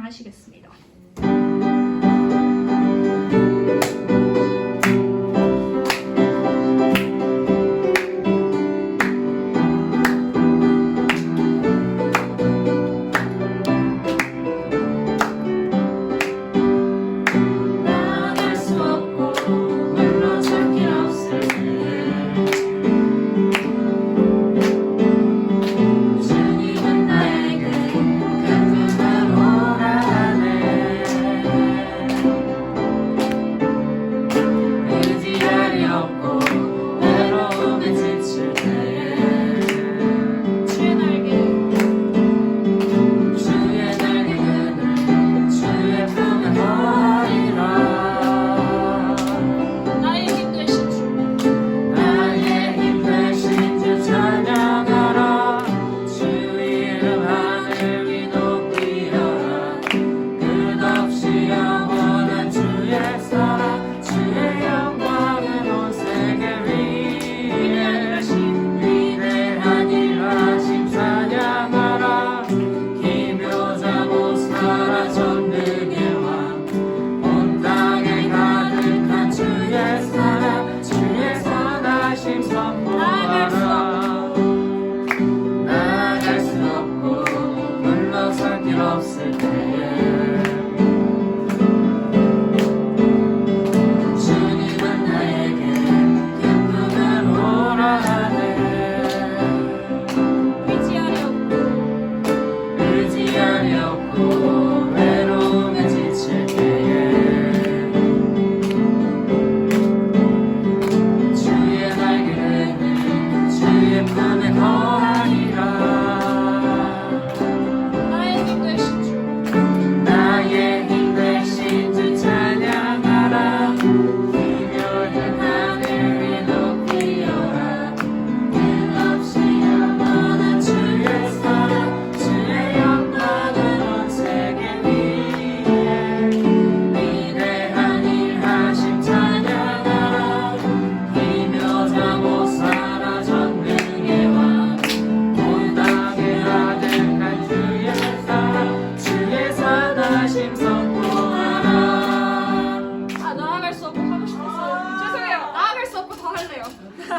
찬양하시겠습니다.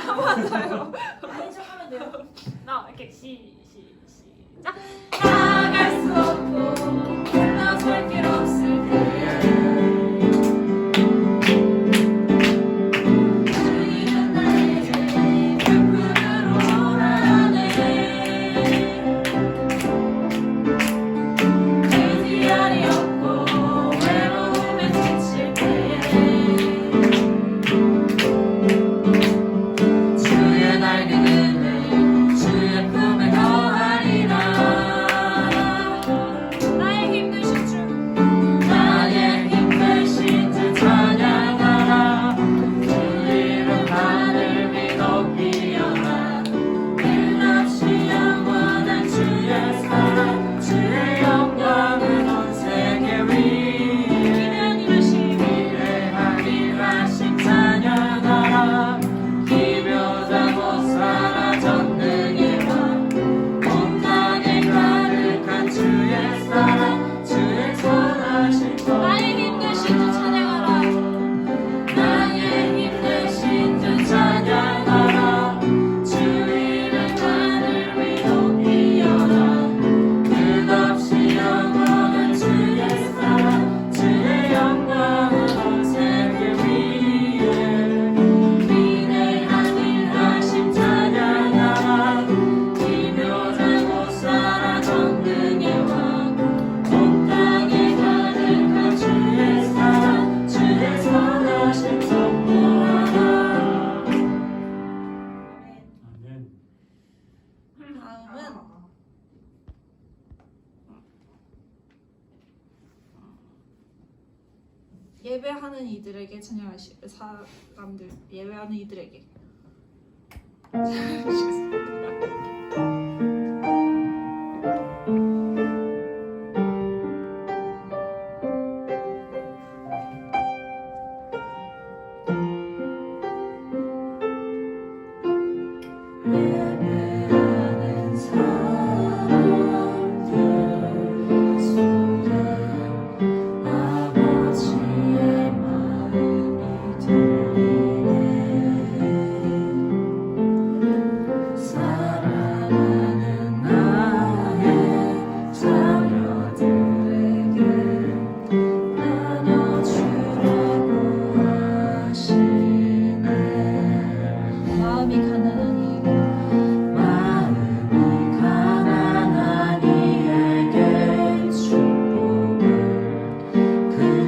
맞아요. 아닌 척하면 돼요. 이렇게 시작. 나갈 수 없고 물러설 길 없을 때에 주님은 나에게 큰 꿈을 오라네. 의지하리 없고 외로움에 지칠 때에 주의 날개는 주의 품에 거하리라. 나의 힘 되신 주 찬양하라. 주 이름 하늘 위 높이어라. 끝없이 영원한 주의 사랑 주의 영광은 온 세계 위에 위대한 일하심 찬양하라. 기묘자 못 살아 전능의 왕 온 땅에 가득한 주의 사랑 주의 선하신 것 나의 힘 되신 주 찬양하라. 나의 힘 되신 주 찬양하라. 주 이름 하늘 위 높이어라. 끝없이 영원한 주의 사랑 주의 영광은 온 세계 위에 위대한 일하심 찬양하라. 기묘자 못 살아 전능의 왕 온 땅에 가득한 주의 사랑 주의 선하심 선포하라. 아멘. 다음은 예배하는 이들에게 찬양하시 사람들 예배하는 이들에게 예배하는 사람들 손에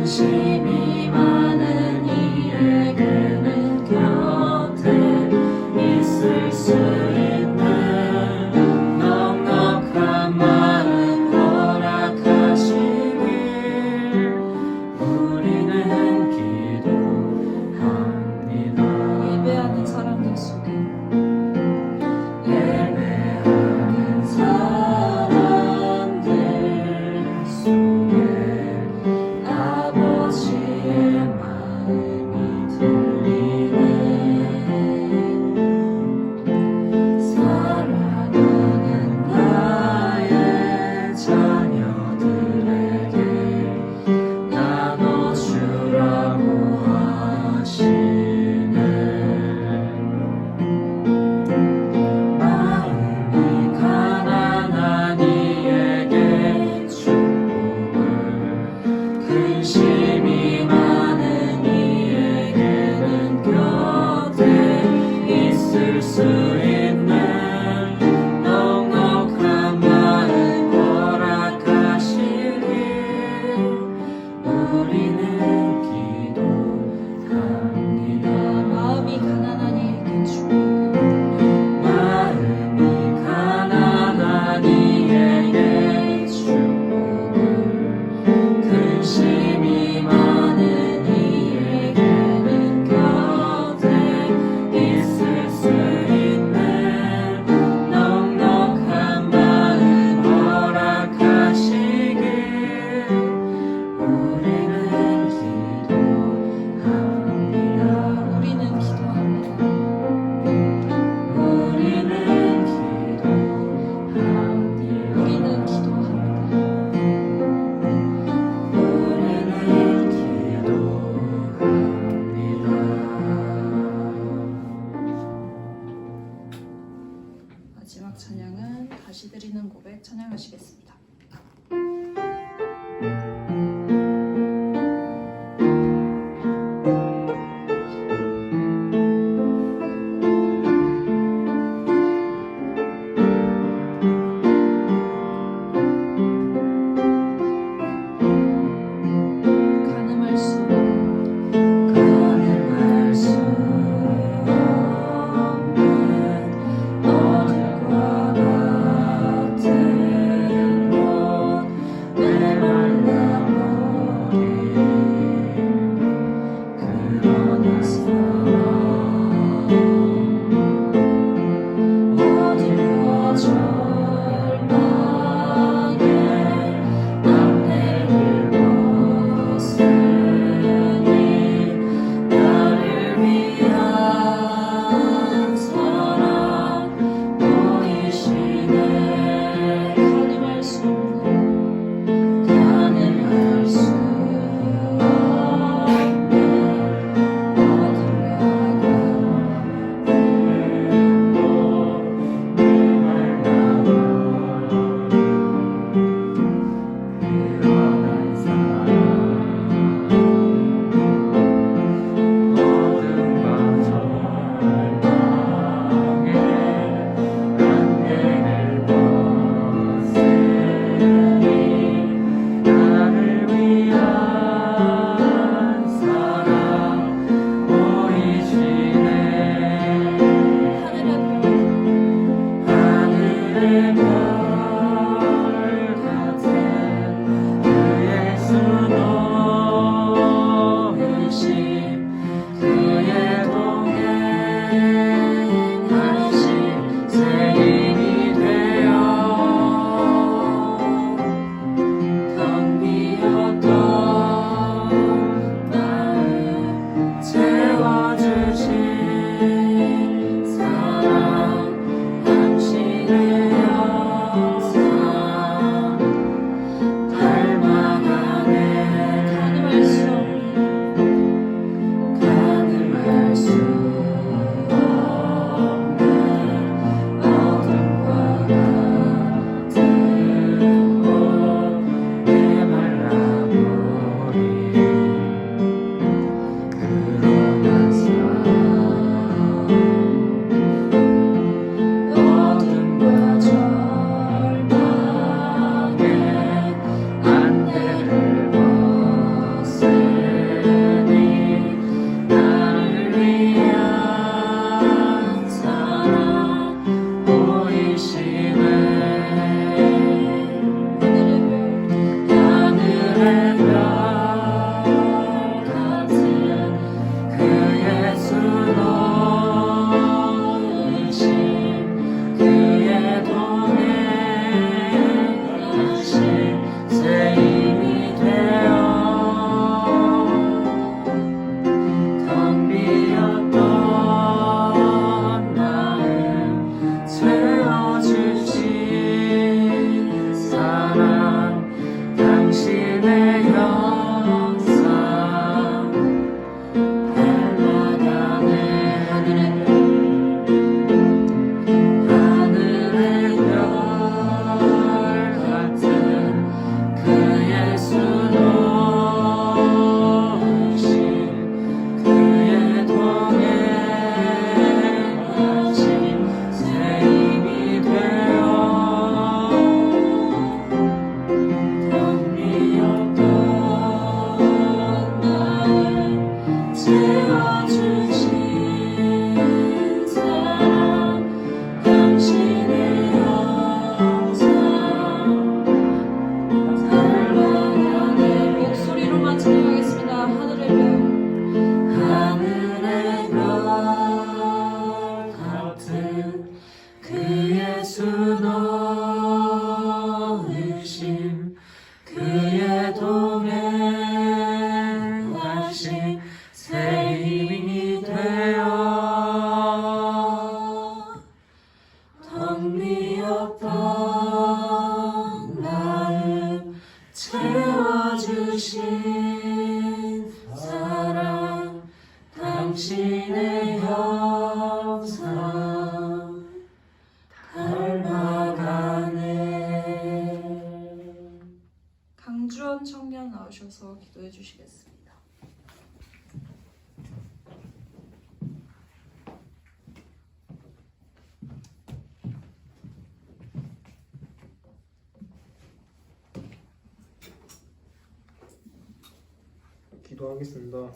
관심이 많은 이에게는 곁에 있을 수 있는 넉넉한 마음 허락하시길 우리는 기도합니다. 예배하는 사람들 속에 예배하는 사람들 속에 아버지의 마음이 들려 기도해 주시겠습니다. 기도하겠습니다.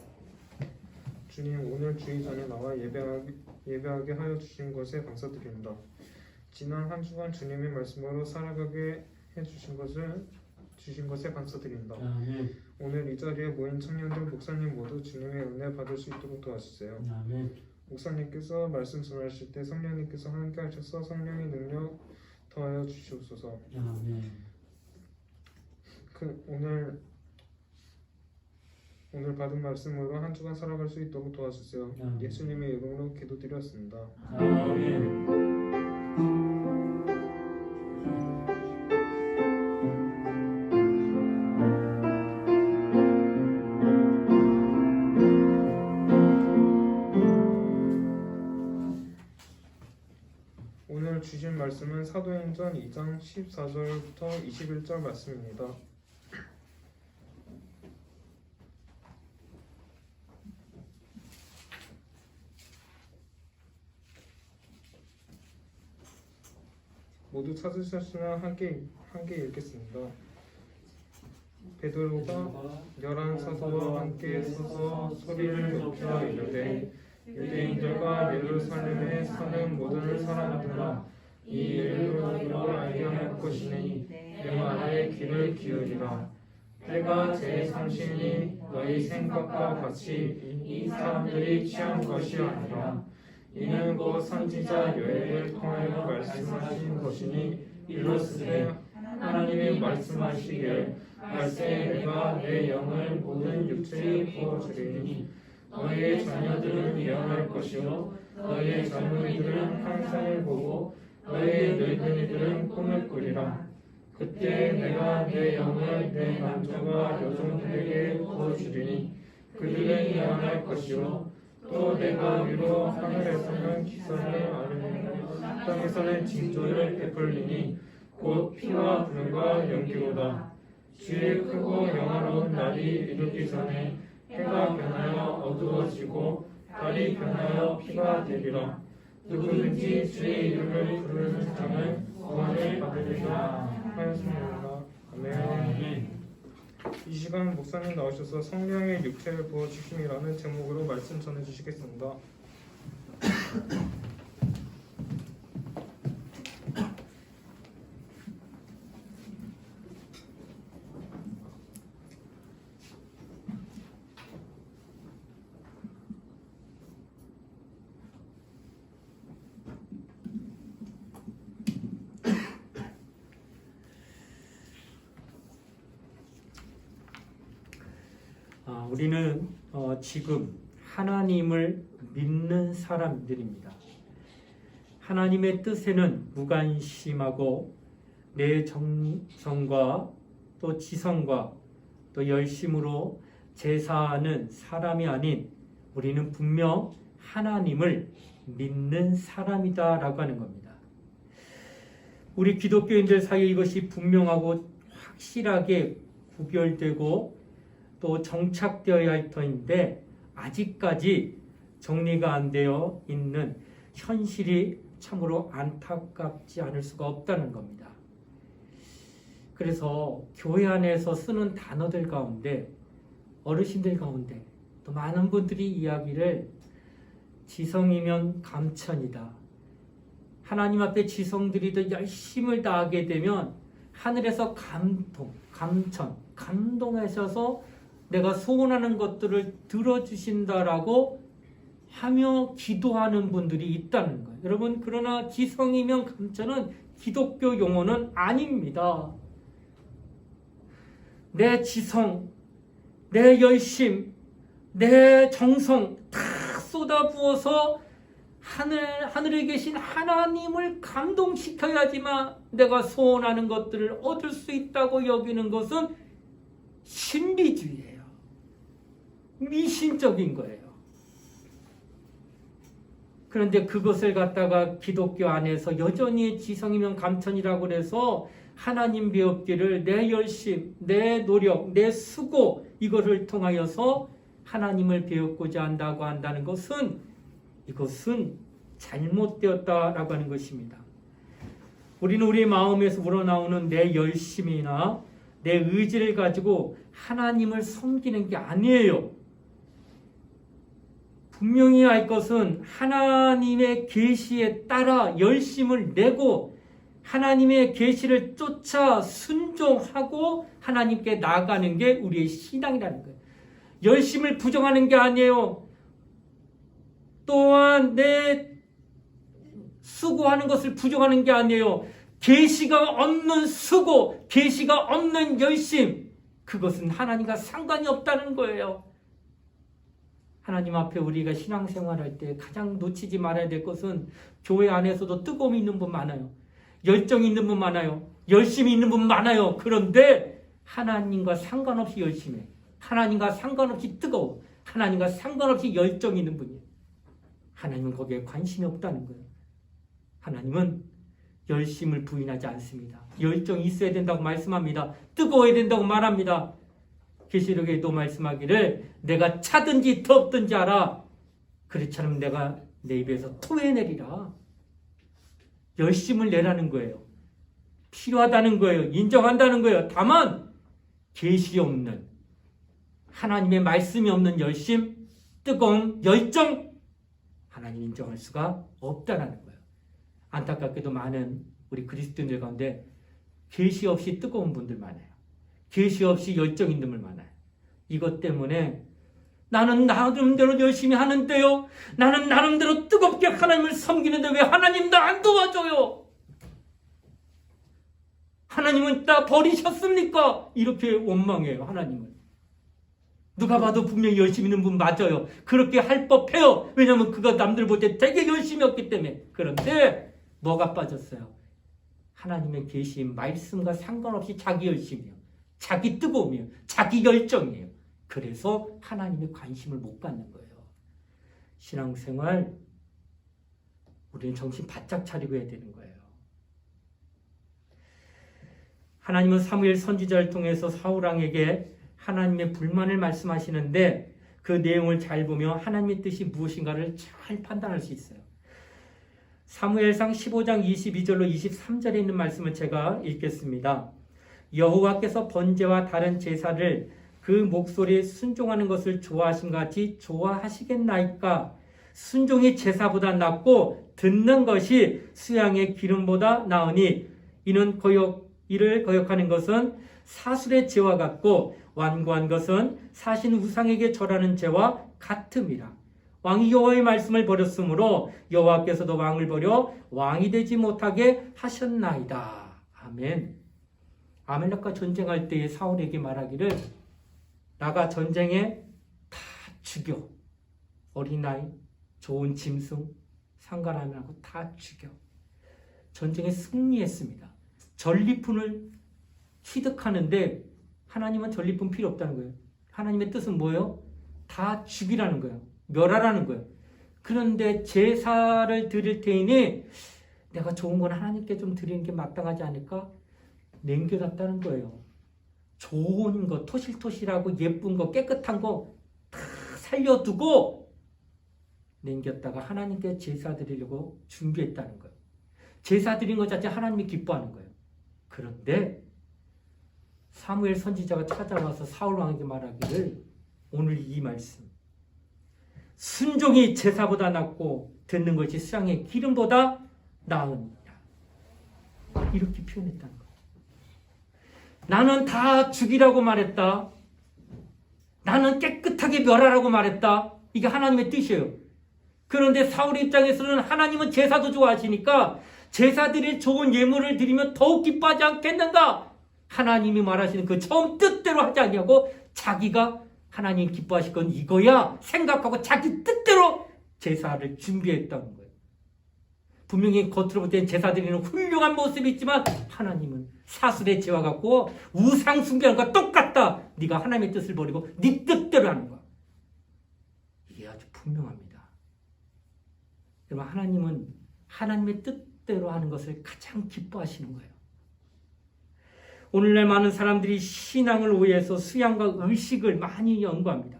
주님, 오늘 주의 전에 나와 예배하게 하여 주신 것에 감사드립니다. 지난 한 주간 주님의 말씀으로 살아가게 해주신 것에 감사드립니다. 아멘. 오늘 이 자리에 모인 청년들, 목사님 모두 주님의 은혜 받을 수 있도록 도와주세요. 아멘. 목사님께서 말씀 전하실 때 성령님께서 함께 하셔서 성령의 능력 더하여 주시옵소서. 아멘. 오늘 받은 말씀으로 한 주간 살아갈 수 있도록 도와주세요. 예수님의 이름으로 기도드렸습니다. 아멘. 오늘 주신 말씀은 사도행전 2장 14절부터 21절 말씀입니다. 모두 찾으셨으면 함께 읽겠습니다. 베드로가 11사도와 함께 서서 소리를 높여 이르되 유대인들과 예루살렘에 사는 모든 사람들아, 이 일을 너희로 알게 할 것이니 내 말에 귀를 기울이라. 때가 제3신이 너희 생각과 같이 이 사람들이 취한 것이 아니라 이는 곧 선지자 요엘을 통하여 말씀하신 것이니 이로쓰되 하나님이 말씀하시길 말세 내가 내 영을 모든 육체에 부어주리니 너희의 자녀들은 예언할 것이요 너희의 젊은이들은 환상을 보고 너희의 늙은이들은 꿈을 꾸리라. 그때 내가 내 영을 내 남자와 여종들에게 부어주리니 그들은 예언할 것이요 또 내가 위로 하늘에서는 기사를 아뢰며 땅에서는 징조를 베풀리니 곧 피와 불과 연기로다. 주의 크고 영화로운 날이 이르기 전에 해가 변하여 어두워지고 달이 변하여 피가 되리라. 누구든지 주의 이름을 부르는 자는 구원을 받으리라 하였습니다. 아멘. 이 시간 목사님 나오셔서 성령의 육체를 부어주심이라는 제목으로 말씀 전해주시겠습니다. 우리는 지금 하나님을 믿는 사람들입니다. 하나님의 뜻에는 무관심하고 내 정성과 또 지성과 또 열심으로 제사하는 사람이 아닌 우리는 분명 하나님을 믿는 사람이다라고 하는 겁니다. 우리 기독교인들 사이에 이것이 분명하고 확실하게 구별되고 또 정착되어야 할 터인데 아직까지 정리가 안 되어 있는 현실이 참으로 안타깝지 않을 수가 없다는 겁니다. 그래서 교회 안에서 쓰는 단어들 가운데 어르신들 가운데 또 많은 분들이 이야기를 지성이면 감천이다. 하나님 앞에 지성들이 더 열심을 다하게 되면 하늘에서 감동하셔서 내가 소원하는 것들을 들어주신다라고 하며 기도하는 분들이 있다는 거예요. 여러분, 그러나 지성이면 감천은 기독교 용어는 아닙니다. 내 지성, 내 열심, 내 정성 다 쏟아부어서 하늘에 계신 하나님을 감동시켜야지만 내가 소원하는 것들을 얻을 수 있다고 여기는 것은 신비주의예요. 미신적인 거예요. 그런데 그것을 갖다가 기독교 안에서 여전히 지성이면 감천이라고 해서 하나님 배웠기를 내 열심, 내 노력, 내 수고 이것을 통하여서 하나님을 배웠고자 한다고 한다는 것은 이것은 잘못되었다라고 하는 것입니다. 우리는 우리의 마음에서 우러나오는 내 열심이나 내 의지를 가지고 하나님을 섬기는 게 아니에요. 분명히 알 것은 하나님의 계시에 따라 열심을 내고 하나님의 계시를 쫓아 순종하고 하나님께 나아가는 게 우리의 신앙이라는 거예요. 열심을 부정하는 게 아니에요. 또한 내 수고하는 것을 부정하는 게 아니에요. 계시가 없는 수고, 계시가 없는 열심, 그것은 하나님과 상관이 없다는 거예요. 하나님 앞에 우리가 신앙생활할 때 가장 놓치지 말아야 될 것은 교회 안에서도 뜨거움이 있는 분 많아요. 열정이 있는 분 많아요. 열심히 있는 분 많아요. 그런데 하나님과 상관없이 열심히 해. 하나님과 상관없이 뜨거워. 하나님과 상관없이 열정이 있는 분이에요. 하나님은 거기에 관심이 없다는 거예요. 하나님은 열심을 부인하지 않습니다. 열정이 있어야 된다고 말씀합니다. 뜨거워야 된다고 말합니다. 계시록에도 말씀하기를 내가 차든지 덥든지 알아. 그렇지 않으면 내가 내 입에서 토해내리라. 열심을 내라는 거예요. 필요하다는 거예요. 인정한다는 거예요. 다만 계시 없는 하나님의 말씀이 없는 열심, 뜨거움, 열정 하나님 인정할 수가 없다는 거예요. 안타깝게도 많은 우리 그리스도인들 가운데 계시 없이 뜨거운 분들 많아요. 계시 없이 열정 있는 분들 많아요. 이것 때문에 나는 나름대로 열심히 하는데요. 나는 나름대로 뜨겁게 하나님을 섬기는데 왜 하나님 나 안 도와줘요? 하나님은 나 버리셨습니까? 이렇게 원망해요. 하나님을. 누가 봐도 분명히 열심히 있는 분 맞아요. 그렇게 할 법해요. 왜냐하면 그가 남들 볼 때 되게 열심히 했기 때문에. 그런데 뭐가 빠졌어요? 하나님의 계신 말씀과 상관없이 자기 열심이에요. 자기 뜨거움이에요. 자기 열정이에요. 그래서 하나님의 관심을 못 받는 거예요. 신앙생활 우리는 정신 바짝 차리고 해야 되는 거예요. 하나님은 사무엘 선지자를 통해서 사울왕에게 하나님의 불만을 말씀하시는데 그 내용을 잘 보면 하나님의 뜻이 무엇인가를 잘 판단할 수 있어요. 사무엘상 15장 22절로 23절에 있는 말씀을 제가 읽겠습니다. 여호와께서 번제와 다른 제사를 그 목소리에 순종하는 것을 좋아하신 같이 좋아하시겠나이까? 순종이 제사보다 낫고 듣는 것이 수양의 기름보다 나으니 이를 거역하는 것은 사술의 죄와 같고 완고한 것은 사신 우상에게 절하는 죄와 같음이라. 왕이 여호와의 말씀을 버렸으므로 여호와께서도 왕을 버려 왕이 되지 못하게 하셨나이다. 아멘. 아말렉과 전쟁할 때에 사울에게 말하기를 나가 전쟁에 다 죽여. 어린아이, 좋은 짐승 상관 안 하고 다 죽여. 전쟁에 승리했습니다. 전리품을 취득하는데 하나님은 전리품 필요 없다는 거예요. 하나님의 뜻은 뭐예요? 다 죽이라는 거예요. 멸하라는 거예요. 그런데 제사를 드릴 테니 내가 좋은 건 하나님께 좀 드리는 게 마땅하지 않을까? 남겨놨다는 거예요. 좋은 거, 토실토실하고 예쁜 거, 깨끗한 거 다 살려두고 남겼다가 하나님께 제사 드리려고 준비했다는 거예요. 제사 드린 것 자체 하나님이 기뻐하는 거예요. 그런데 사무엘 선지자가 찾아와서 사울왕에게 말하기를 오늘 이 말씀 순종이 제사보다 낫고 듣는 것이 수양의 기름보다 나으니라. 이렇게 표현했다는 거예요. 나는 다 죽이라고 말했다. 나는 깨끗하게 멸하라고 말했다. 이게 하나님의 뜻이에요. 그런데 사울 입장에서는 하나님은 제사도 좋아하시니까 제사 드릴 좋은 예물을 드리면 더욱 기뻐하지 않겠는가? 하나님이 말하시는 그 처음 뜻대로 하지 않냐고 자기가 하나님 기뻐하실 건 이거야 생각하고 자기 뜻대로 제사를 준비했다는 거예요. 분명히 겉으로 볼 때는 제사 드리는 훌륭한 모습이 있지만 하나님은 사술의 죄와 같고 우상 숭배하는 것과 똑같다. 네가 하나님의 뜻을 버리고 네 뜻대로 하는 거야. 이게 아주 분명합니다. 여러분, 하나님은 하나님의 뜻대로 하는 것을 가장 기뻐하시는 거예요. 오늘날 많은 사람들이 신앙을 오해해서 수양과 의식을 많이 연구합니다.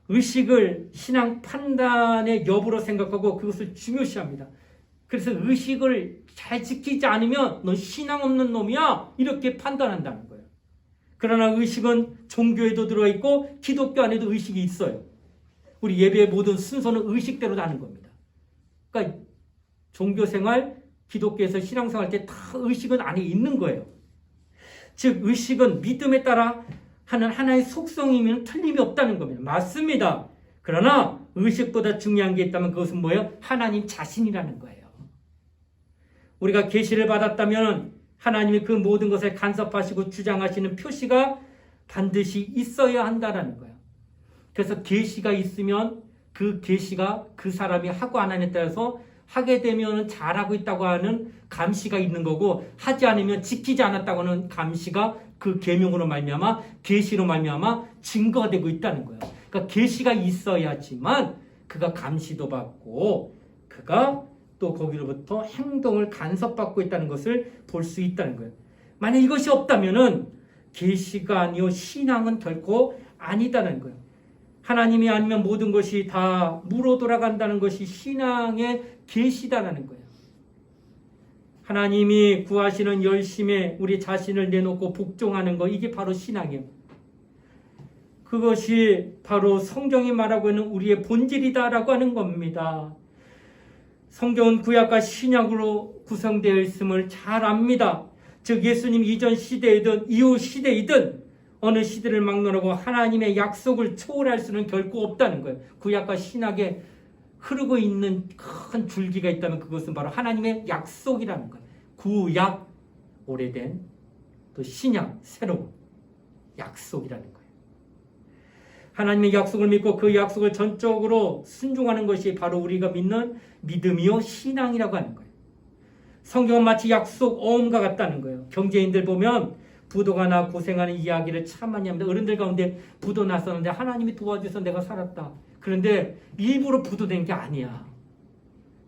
의식을 신앙 판단의 여부로 생각하고 그것을 중요시합니다. 그래서 의식을 잘 지키지 않으면 넌 신앙 없는 놈이야 이렇게 판단한다는 거예요. 그러나 의식은 종교에도 들어있고 기독교 안에도 의식이 있어요. 우리 예배의 모든 순서는 의식대로 하는 겁니다. 그러니까 종교생활, 기독교에서 신앙생활 할 때 다 의식은 안에 있는 거예요. 즉 의식은 믿음에 따라 하는 하나의 속성이면 틀림이 없다는 겁니다. 맞습니다. 그러나 의식보다 중요한 게 있다면 그것은 뭐예요? 하나님 자신이라는 거예요. 우리가 계시를 받았다면 하나님이 그 모든 것을 간섭하시고 주장하시는 표시가 반드시 있어야 한다는 거예요. 그래서 계시가 있으면 그 계시가 그 사람이 하고 안 하느냐에 따라서 하게 되면 잘하고 있다고 하는 감시가 있는 거고 하지 않으면 지키지 않았다고 하는 감시가 그 계명으로 말미암아 계시로 말미암아 증거가 되고 있다는 거예요. 그러니까 계시가 있어야지만 그가 감시도 받고 그가 또 거기로부터 행동을 간섭받고 있다는 것을 볼 수 있다는 거예요. 만약 이것이 없다면은 계시가 아니요 신앙은 결코 아니다는 거예요. 하나님이 아니면 모든 것이 다 무로 돌아간다는 것이 신앙의 계시다라는 거예요. 하나님이 구하시는 열심에 우리 자신을 내놓고 복종하는 것, 이게 바로 신앙이에요. 그것이 바로 성경이 말하고 있는 우리의 본질이다라고 하는 겁니다. 성경은 구약과 신약으로 구성되어 있음을 잘 압니다. 즉 예수님 이전 시대이든 이후 시대이든 어느 시대를 막론하고 하나님의 약속을 초월할 수는 결코 없다는 거예요. 구약과 신약에 흐르고 있는 큰 줄기가 있다면 그것은 바로 하나님의 약속이라는 거예요. 구약, 오래된, 또 신약, 새로운 약속이라는 거예요. 하나님의 약속을 믿고 그 약속을 전적으로 순종하는 것이 바로 우리가 믿는 믿음이요 신앙이라고 하는 거예요. 성경은 마치 약속 어음과 같다는 거예요. 경제인들 보면 부도가 나 고생하는 이야기를 참 많이 합니다. 어른들 가운데 부도 났었는데 하나님이 도와줘서 내가 살았다. 그런데 일부러 부도된 게 아니야.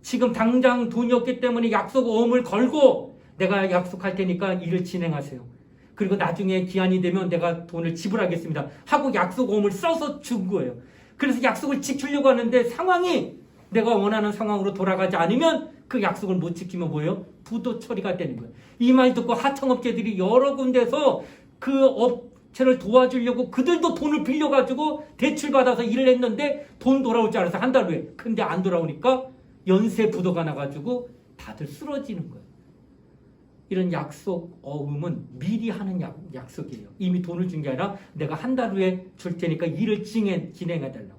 지금 당장 돈이 없기 때문에 약속 어음을 걸고 내가 약속할 테니까 일을 진행하세요. 그리고 나중에 기한이 되면 내가 돈을 지불하겠습니다. 하고 약속 어음을 써서 준 거예요. 그래서 약속을 지키려고 하는데 상황이 내가 원하는 상황으로 돌아가지 않으면 그 약속을 못 지키면 뭐예요? 부도 처리가 되는 거예요. 이 말 듣고 하청업체들이 여러 군데서 그 업체를 도와주려고 그들도 돈을 빌려가지고 대출받아서 일을 했는데 돈 돌아올 줄 알아서 한 달 후에. 근데 안 돌아오니까 연쇄 부도가 나가지고 다들 쓰러지는 거예요. 이런 약속 어음은 미리 하는 약속이에요. 이미 돈을 준 게 아니라 내가 한 달 후에 줄 테니까 일을 진행해달라고.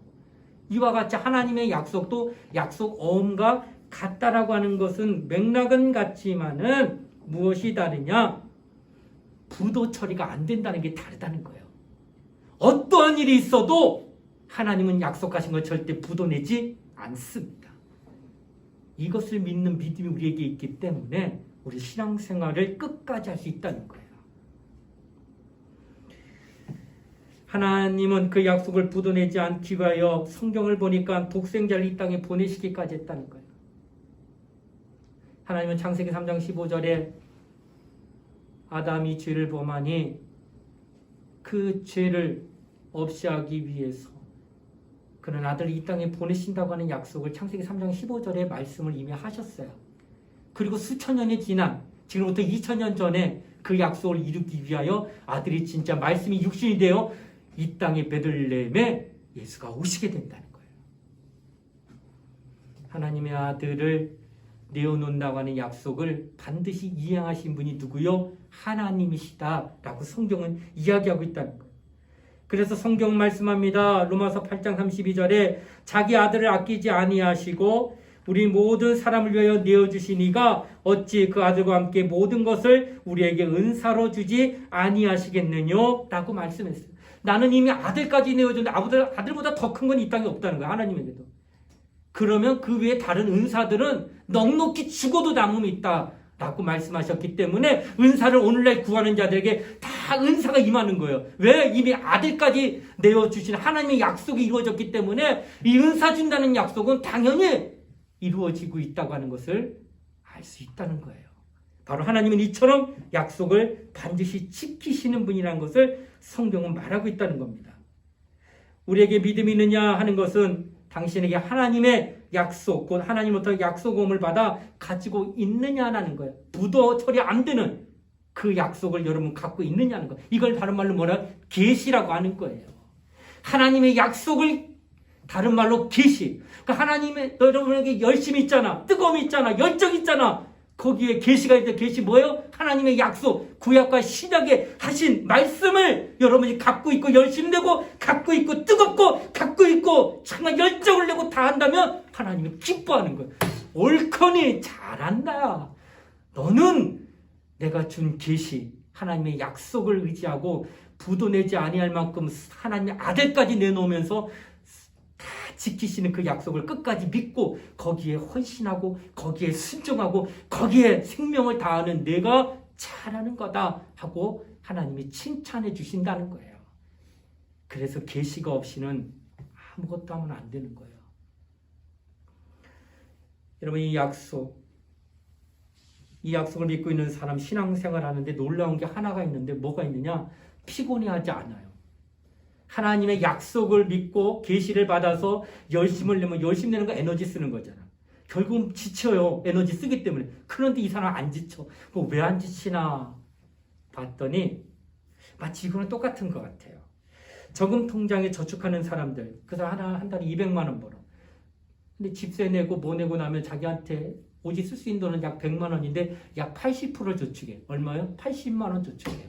이와 같이 하나님의 약속도 약속 어음과 같다라고 하는 것은 맥락은 같지만은 무엇이 다르냐? 부도 처리가 안 된다는 게 다르다는 거예요. 어떠한 일이 있어도 하나님은 약속하신 걸 절대 부도 내지 않습니다. 이것을 믿는 믿음이 우리에게 있기 때문에 우리 신앙생활을 끝까지 할 수 있다는 거예요. 하나님은 그 약속을 부도내지 않기 위하여 성경을 보니까 독생자를 이 땅에 보내시기까지 했다는 거예요. 하나님은 창세기 3장 15절에 아담이 죄를 범하니 그 죄를 없이 하기 위해서 그는 아들을 이 땅에 보내신다고 하는 약속을 창세기 3장 15절에 말씀을 이미 하셨어요. 그리고 수천 년이 지난 지금부터 2000년 전에 그 약속을 이루기 위하여 아들이 진짜 말씀이 육신이 되어 이 땅의 베들레헴에 예수가 오시게 된다는 거예요. 하나님의 아들을 내어놓는다고 하는 약속을 반드시 이행하신 분이 누구요? 하나님이시다라고 성경은 이야기하고 있다는 거예요. 그래서 성경 말씀합니다. 로마서 8장 32절에 자기 아들을 아끼지 아니하시고 우리 모든 사람을 위하여 내어주시니가 어찌 그 아들과 함께 모든 것을 우리에게 은사로 주지 아니하시겠느냐? 라고 말씀했어요. 나는 이미 아들까지 내어줬는데 아들보다 더 큰 건 이 땅에 없다는 거예요. 하나님에게도. 그러면 그 외에 다른 은사들은 넉넉히 죽어도 남음이 있다라고 말씀하셨기 때문에 은사를 오늘날 구하는 자들에게 다 은사가 임하는 거예요. 왜? 이미 아들까지 내어주신 하나님의 약속이 이루어졌기 때문에 이 은사 준다는 약속은 당연히 이루어지고 있다고 하는 것을 알 수 있다는 거예요. 바로 하나님은 이처럼 약속을 반드시 지키시는 분이라는 것을 성경은 말하고 있다는 겁니다. 우리에게 믿음이 있느냐 하는 것은 당신에게 하나님의 약속, 곧 하나님부터 약속음을 받아 가지고 있느냐라는 거예요. 부도 처리 안 되는 그 약속을 여러분 갖고 있느냐는 거예요. 이걸 다른 말로 뭐라? 계시라고 하는 거예요. 하나님의 약속을 다른 말로 계시. 그러니까 하나님의 여러분에게 열심이 있잖아, 뜨거움이 있잖아, 열정이 있잖아. 거기에 계시가 있대. 계시 뭐예요? 하나님의 약속, 구약과 신약에 하신 말씀을 여러분이 갖고 있고 열심 내고 갖고 있고 뜨겁고 갖고 있고 정말 열정을 내고 다 한다면 하나님이 기뻐하는 거예요. 옳거니 잘한다. 너는 내가 준 계시, 하나님의 약속을 의지하고 부도 내지 아니할 만큼 하나님의 아들까지 내놓으면서 다 지키시는 그 약속을 끝까지 믿고 거기에 헌신하고 거기에 순종하고 거기에 생명을 다하는 내가 잘하는 거다 하고 하나님이 칭찬해 주신다는 거예요. 그래서 계시가 없이는 아무것도 하면 안 되는 거예요. 여러분, 이 약속을 믿고 있는 사람 신앙생활 하는데 놀라운 게 하나가 있는데 뭐가 있느냐? 피곤해하지 않아요. 하나님의 약속을 믿고 계시를 받아서 열심을 내면 열심 내는 거 에너지 쓰는 거잖아. 결국은 지쳐요. 에너지 쓰기 때문에. 그런데 이 사람 안 지쳐. 왜 안 지치나 봤더니 마치 이거는 똑같은 것 같아요. 저금 통장에 저축하는 사람들, 그 사람 한 달에 200만 원 벌어. 근데 집세 내고 뭐 내고 나면 자기한테 오직 쓸 수 있는 돈은 약 100만 원인데 약 80% 저축해. 얼마요? 80만 원 저축해요.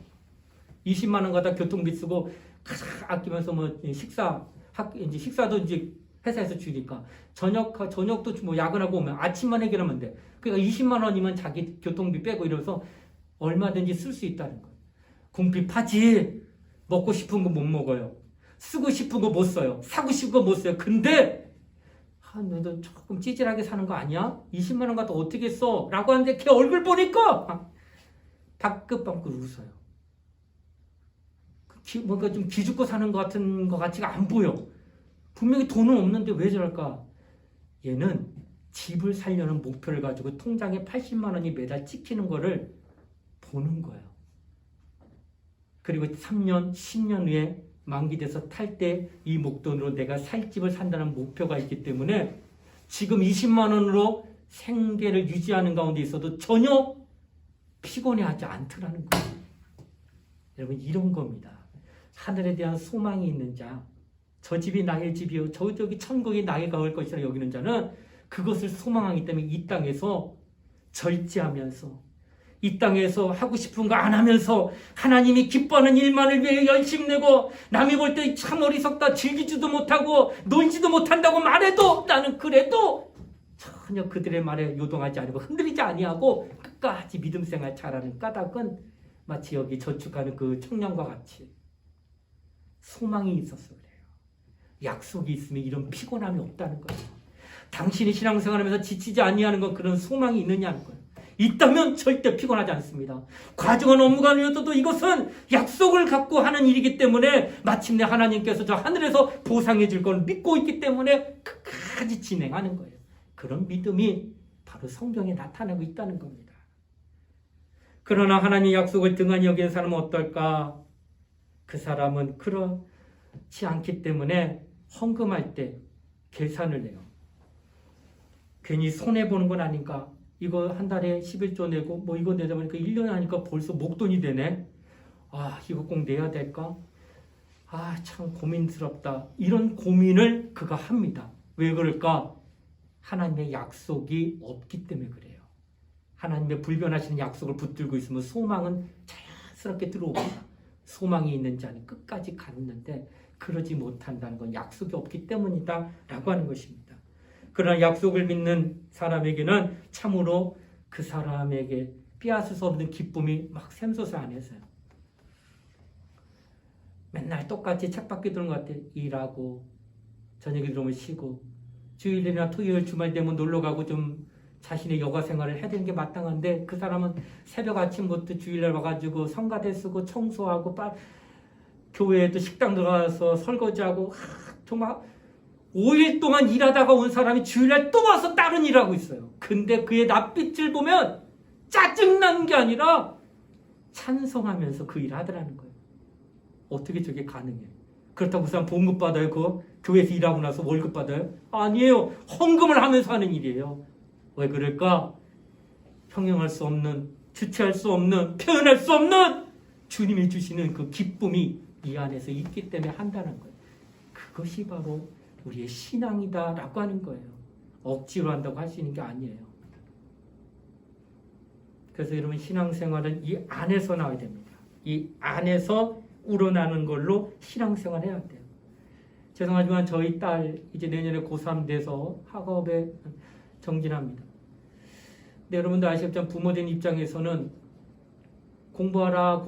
20만 원 갖다 교통비 쓰고 아끼면서 뭐 식사도 이제 회사에서 주니까 저녁도 뭐 야근하고 오면 아침만 해결하면 돼. 그러니까 20만 원이면 자기 교통비 빼고 이러면서 얼마든지 쓸 수 있다는 거예요. 궁핍하지. 먹고 싶은 거 못 먹어요. 쓰고 싶은 거 못 써요. 사고 싶은 거 못 써요. 근데 너도 조금 찌질하게 사는 거 아니야? 20만 원 갖다 어떻게 써? 라고 하는데 걔 얼굴 보니까 방긋방긋 웃어요. 뭔가 좀 기죽고 사는 것 같은 것 같지가 안 보여. 분명히 돈은 없는데 왜 저럴까? 얘는 집을 살려는 목표를 가지고 통장에 80만 원이 매달 찍히는 거를 보는 거예요. 그리고 3년, 10년 후에 만기돼서 탈 때 이 목돈으로 내가 살 집을 산다는 목표가 있기 때문에 지금 20만 원으로 생계를 유지하는 가운데 있어도 전혀 피곤해하지 않더라는 거예요. 여러분, 이런 겁니다. 하늘에 대한 소망이 있는 자, 저 집이 나의 집이요 저기 천국이 나의 가을 것이라 여기는 자는 그것을 소망하기 때문에 이 땅에서 절제하면서 이 땅에서 하고 싶은 거 안 하면서 하나님이 기뻐하는 일만을 위해 열심히 내고 남이 볼 때 참 어리석다, 즐기지도 못하고 놀지도 못한다고 말해도 나는 그래도 전혀 그들의 말에 요동하지 않고 흔들리지 아니하고 끝까지 믿음 생활 잘하는 까닭은 마치 여기 저축하는 그 청년과 같이 소망이 있어서 그래요. 약속이 있으면 이런 피곤함이 없다는 거예요. 당신이 신앙생활하면서 지치지 아니하는 건 그런 소망이 있느냐는 거예요. 있다면 절대 피곤하지 않습니다. 과중한 업무가 아니어도 이것은 약속을 갖고 하는 일이기 때문에 마침내 하나님께서 저 하늘에서 보상해 줄 걸 믿고 있기 때문에 끝까지 진행하는 거예요. 그런 믿음이 바로 성경에 나타나고 있다는 겁니다. 그러나 하나님의 약속을 등한히 여기는 사람은 어떨까? 그 사람은 그렇지 않기 때문에 헌금할 때 계산을 해요. 괜히 손해보는 건 아닌가? 이거 한 달에 11조 내고 뭐 이거 내다 보니까 1년에 하니까 벌써 목돈이 되네. 이거 꼭 내야 될까? 참 고민스럽다. 이런 고민을 그가 합니다. 왜 그럴까? 하나님의 약속이 없기 때문에 그래요. 하나님의 불변하시는 약속을 붙들고 있으면 소망은 자연스럽게 들어옵니다. 소망이 있는 자는 끝까지 갔는데 그러지 못한다는 건 약속이 없기 때문이다 라고 하는 것입니다. 그러나 약속을 믿는 사람에게는 참으로 그 사람에게 빼앗을 수 없는 기쁨이 막 샘솟아 안에서요. 맨날 똑같이 책밖에 드는 것 같아. 일하고 저녁에 들어오면 쉬고 주일이나 토요일 주말 되면 놀러가고 좀 자신의 여가 생활을 해야 되는 게 마땅한데 그 사람은 새벽 아침부터 주일날 와가지고 성가대 쓰고 청소하고 교회에도 식당 들어가서 설거지하고 정말 5일 동안 일하다가 온 사람이 주일날 또 와서 다른 일을 하고 있어요. 근데 그의 낯빛을 보면 짜증난 게 아니라 찬성하면서 그 일을 하더라는 거예요. 어떻게 저게 가능해? 그렇다고 그 사람 봉급 받아요? 그 교회에서 일하고 나서 월급 받아요? 아니에요. 헌금을 하면서 하는 일이에요. 왜 그럴까? 형용할 수 없는, 주체할 수 없는, 표현할 수 없는 주님이 주시는 그 기쁨이 이 안에서 있기 때문에 한다는 거예요. 그것이 바로 우리의 신앙이다라고 하는 거예요. 억지로 한다고 할 수 있는 게 아니에요. 그래서 여러분 신앙생활은 이 안에서 나와야 됩니다. 이 안에서 우러나는 걸로 신앙생활 해야 돼요. 죄송하지만 저희 딸 이제 내년에 고3 돼서 학업에 정진합니다. 근데 여러분도 아시겠지만 부모된 입장에서는 공부하라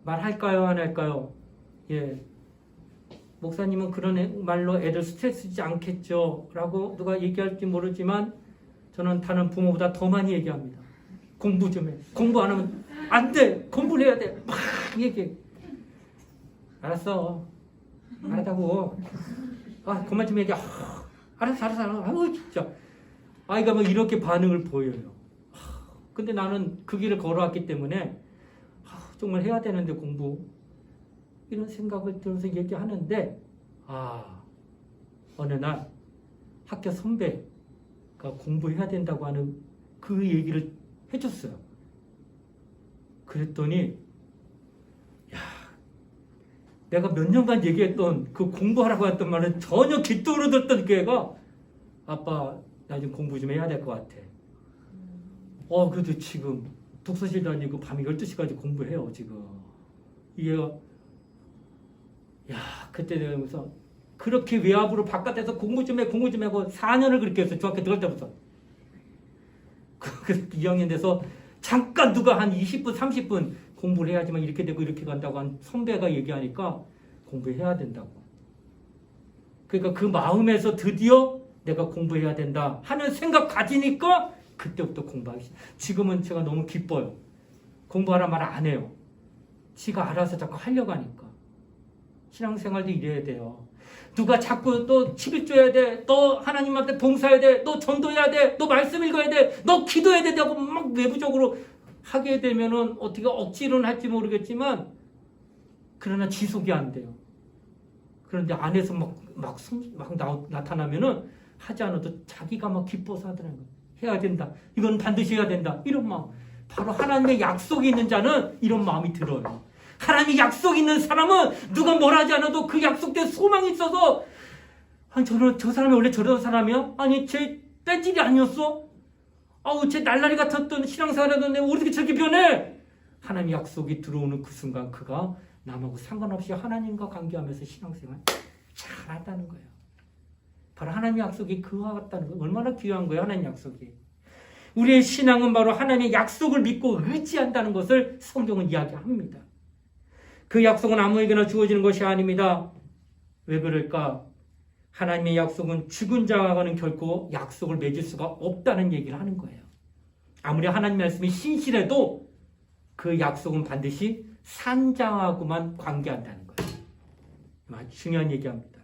말할까요 안 할까요? 예. 목사님은 그런 말로 애들 스트레스 주지 않겠죠 라고 누가 얘기할지 모르지만 저는 다른 부모보다 더 많이 얘기합니다. 공부 좀 해. 공부 안 하면 안 돼. 공부를 해야 돼. 막 얘기해. 알았어. 알았다고. 아, 그만 좀 얘기해. 알았어. 아우 진짜. 아이가 뭐 이렇게 반응을 보여요. 근데 나는 그 길을 걸어왔기 때문에 정말 해야 되는데 공부. 이런 생각을 들어서 얘기하는데 어느 날 학교 선배가 공부해야 된다고 하는 그 얘기를 해줬어요. 그랬더니 내가 몇 년간 얘기했던 그 공부하라고 했던 말은 전혀 귓등으로 듣던 그 애가 아빠 나 좀 공부 좀 해야 될 것 같아. 그래도 지금 독서실 다니고 밤에 12시까지 공부해요 지금. 얘가 그때 내가 무슨 그렇게 외압으로 바깥에서 공부 좀 하고 4년을 그렇게 했어요. 중학교 들어갈 때부터. 그래서 2학년 돼서 잠깐 누가 한 20분 30분 공부를 해야지만 이렇게 되고 이렇게 간다고 한 선배가 얘기하니까 공부해야 된다고. 그러니까 그 마음에서 드디어 내가 공부해야 된다 하는 생각 가지니까 그때부터 공부하기 시작. 지금은 제가 너무 기뻐요. 공부하라 말 안 해요. 지가 알아서 자꾸 하려고 하니까. 신앙생활도 이래야 돼요. 누가 자꾸 너 11조해야 돼. 너 하나님한테 봉사해야 돼. 너 전도해야 돼. 너 말씀 읽어야 돼. 너 기도해야 되고 막 외부적으로 하게 되면은 어떻게 억지로는 할지 모르겠지만 그러나 지속이 안 돼요. 그런데 안에서 막 나타나면은 하지 않아도 자기가 막 기뻐서 하더라는 거예요. 해야 된다. 이건 반드시 해야 된다. 이런 마음. 바로 하나님의 약속이 있는 자는 이런 마음이 들어요. 하나님의 약속이 있는 사람은 누가 뭘 하지 않아도 그 약속된 소망이 있어서 아니 저 사람이 원래 저런 사람이야? 아니 쟤 뺀질이 아니었어? 쟤 날라리 같았던 신앙생활하던 애 어떻게 저렇게 변해? 하나님의 약속이 들어오는 그 순간 그가 남하고 상관없이 하나님과 관계하면서 신앙생활 잘한다는 거예요. 바로 하나님의 약속이 그와 같다는 거예요. 얼마나 귀한 거예요 하나님의 약속이. 우리의 신앙은 바로 하나님의 약속을 믿고 의지한다는 것을 성경은 이야기합니다. 그 약속은 아무에게나 주어지는 것이 아닙니다. 왜 그럴까? 하나님의 약속은 죽은 자와는 결코 약속을 맺을 수가 없다는 얘기를 하는 거예요. 아무리 하나님 말씀이 신실해도 그 약속은 반드시 산 자하고만 관계한다는 거예요. 아주 중요한 얘기합니다.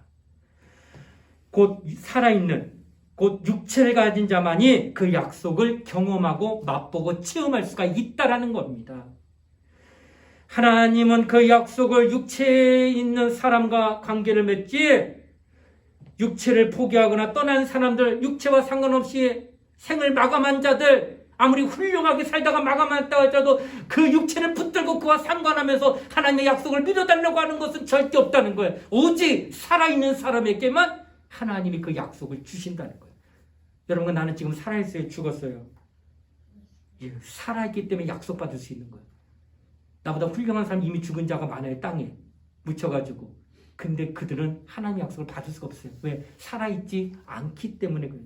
곧 살아있는, 곧 육체를 가진 자만이 그 약속을 경험하고 맛보고 체험할 수가 있다라는 겁니다. 하나님은 그 약속을 육체에 있는 사람과 관계를 맺지 육체를 포기하거나 떠난 사람들, 육체와 상관없이 생을 마감한 자들, 아무리 훌륭하게 살다가 마감했다 할지라도 그 육체를 붙들고 그와 상관하면서 하나님의 약속을 믿어달라고 하는 것은 절대 없다는 거예요. 오직 살아있는 사람에게만 하나님이 그 약속을 주신다는 거예요. 여러분, 나는 지금 살아있어요? 죽었어요? 살아있기 때문에 약속받을 수 있는 거예요. 나보다 훌륭한 사람 이미 죽은 자가 많아요. 땅에 묻혀가지고. 근데 그들은 하나님의 약속을 받을 수가 없어요. 왜? 살아있지 않기 때문에 그래요.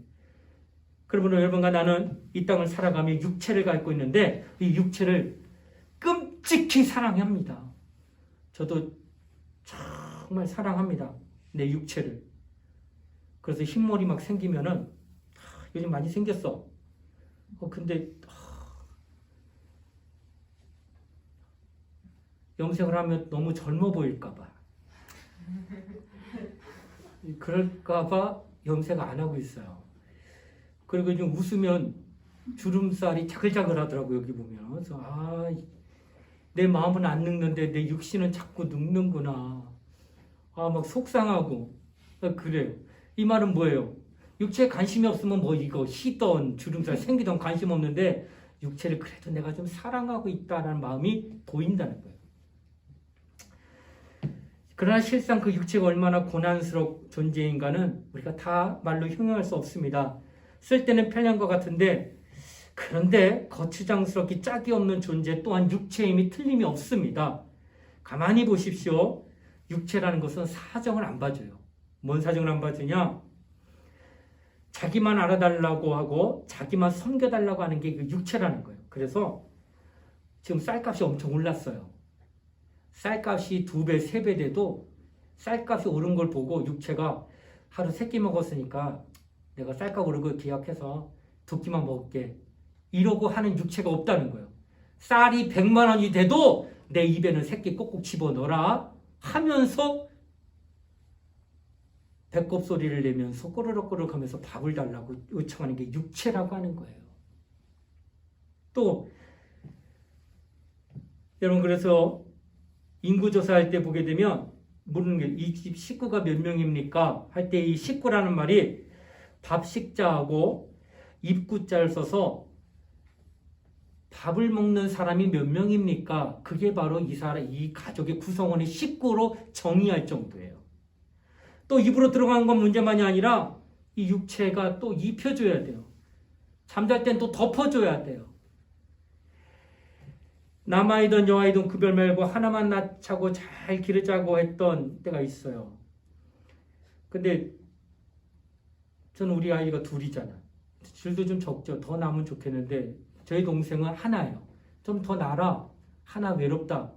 그러면 여러분과 나는 이 땅을 살아가며 육체를 갖고 있는데 이 육체를 끔찍히 사랑합니다. 저도 정말 사랑합니다. 내 육체를. 그래서 흰머리 막 생기면은 요즘 많이 생겼어. 근데 염색을 하면 너무 젊어 보일까봐. 그럴까봐 염색 안 하고 있어요. 그리고 좀 웃으면 주름살이 자글자글하더라고 여기 보면. 그래서 내 마음은 안 늙는데 내 육신은 자꾸 늙는구나. 막 속상하고 그래요. 이 말은 뭐예요? 육체에 관심이 없으면 뭐 이거 희던 주름살 생기던 관심 없는데 육체를 그래도 내가 좀 사랑하고 있다라는 마음이 보인다는 거예요. 그러나 실상 그 육체가 얼마나 고난스러운 존재인가는 우리가 다 말로 형용할 수 없습니다. 쓸 때는 편리한 것 같은데 그런데 거추장스럽게 짝이 없는 존재 또한 육체의 힘이 틀림이 없습니다. 가만히 보십시오. 육체라는 것은 사정을 안 봐줘요. 뭔 사정을 안 봐주냐? 자기만 알아달라고 하고 자기만 섬겨달라고 하는 게 그 육체라는 거예요. 그래서 지금 쌀값이 엄청 올랐어요. 쌀값이 2배, 3배 돼도 쌀값이 오른 걸 보고 육체가 하루 3끼 먹었으니까 내가 쌀값 오른 걸 기약해서 2끼만 먹을게. 이러고 하는 육체가 없다는 거예요. 쌀이 100만 원이 돼도 내 입에는 3끼 꼭꼭 집어넣어라 하면서 배꼽 소리를 내면서 꼬르륵꼬르륵 하면서 밥을 달라고 요청하는 게 육체라고 하는 거예요. 또 여러분 그래서 인구조사할 때 보게 되면 묻는 게 이 집 식구가 몇 명입니까? 할 때 이 식구라는 말이 밥식자하고 입구자를 써서 밥을 먹는 사람이 몇 명입니까? 그게 바로 이 가족의 구성원의 식구로 정의할 정도예요. 또 입으로 들어간 건 문제만이 아니라 이 육체가 또 입혀줘야 돼요. 잠잘 땐 또 덮어줘야 돼요. 남아이든 여아이든 구별 말고 하나만 낳자고 잘 기르자고 했던 때가 있어요. 근데 저는 우리 아이가 둘이잖아. 질도 좀 적죠. 더 낳으면 좋겠는데 저희 동생은 하나예요. 좀 더 낳아라. 하나 외롭다.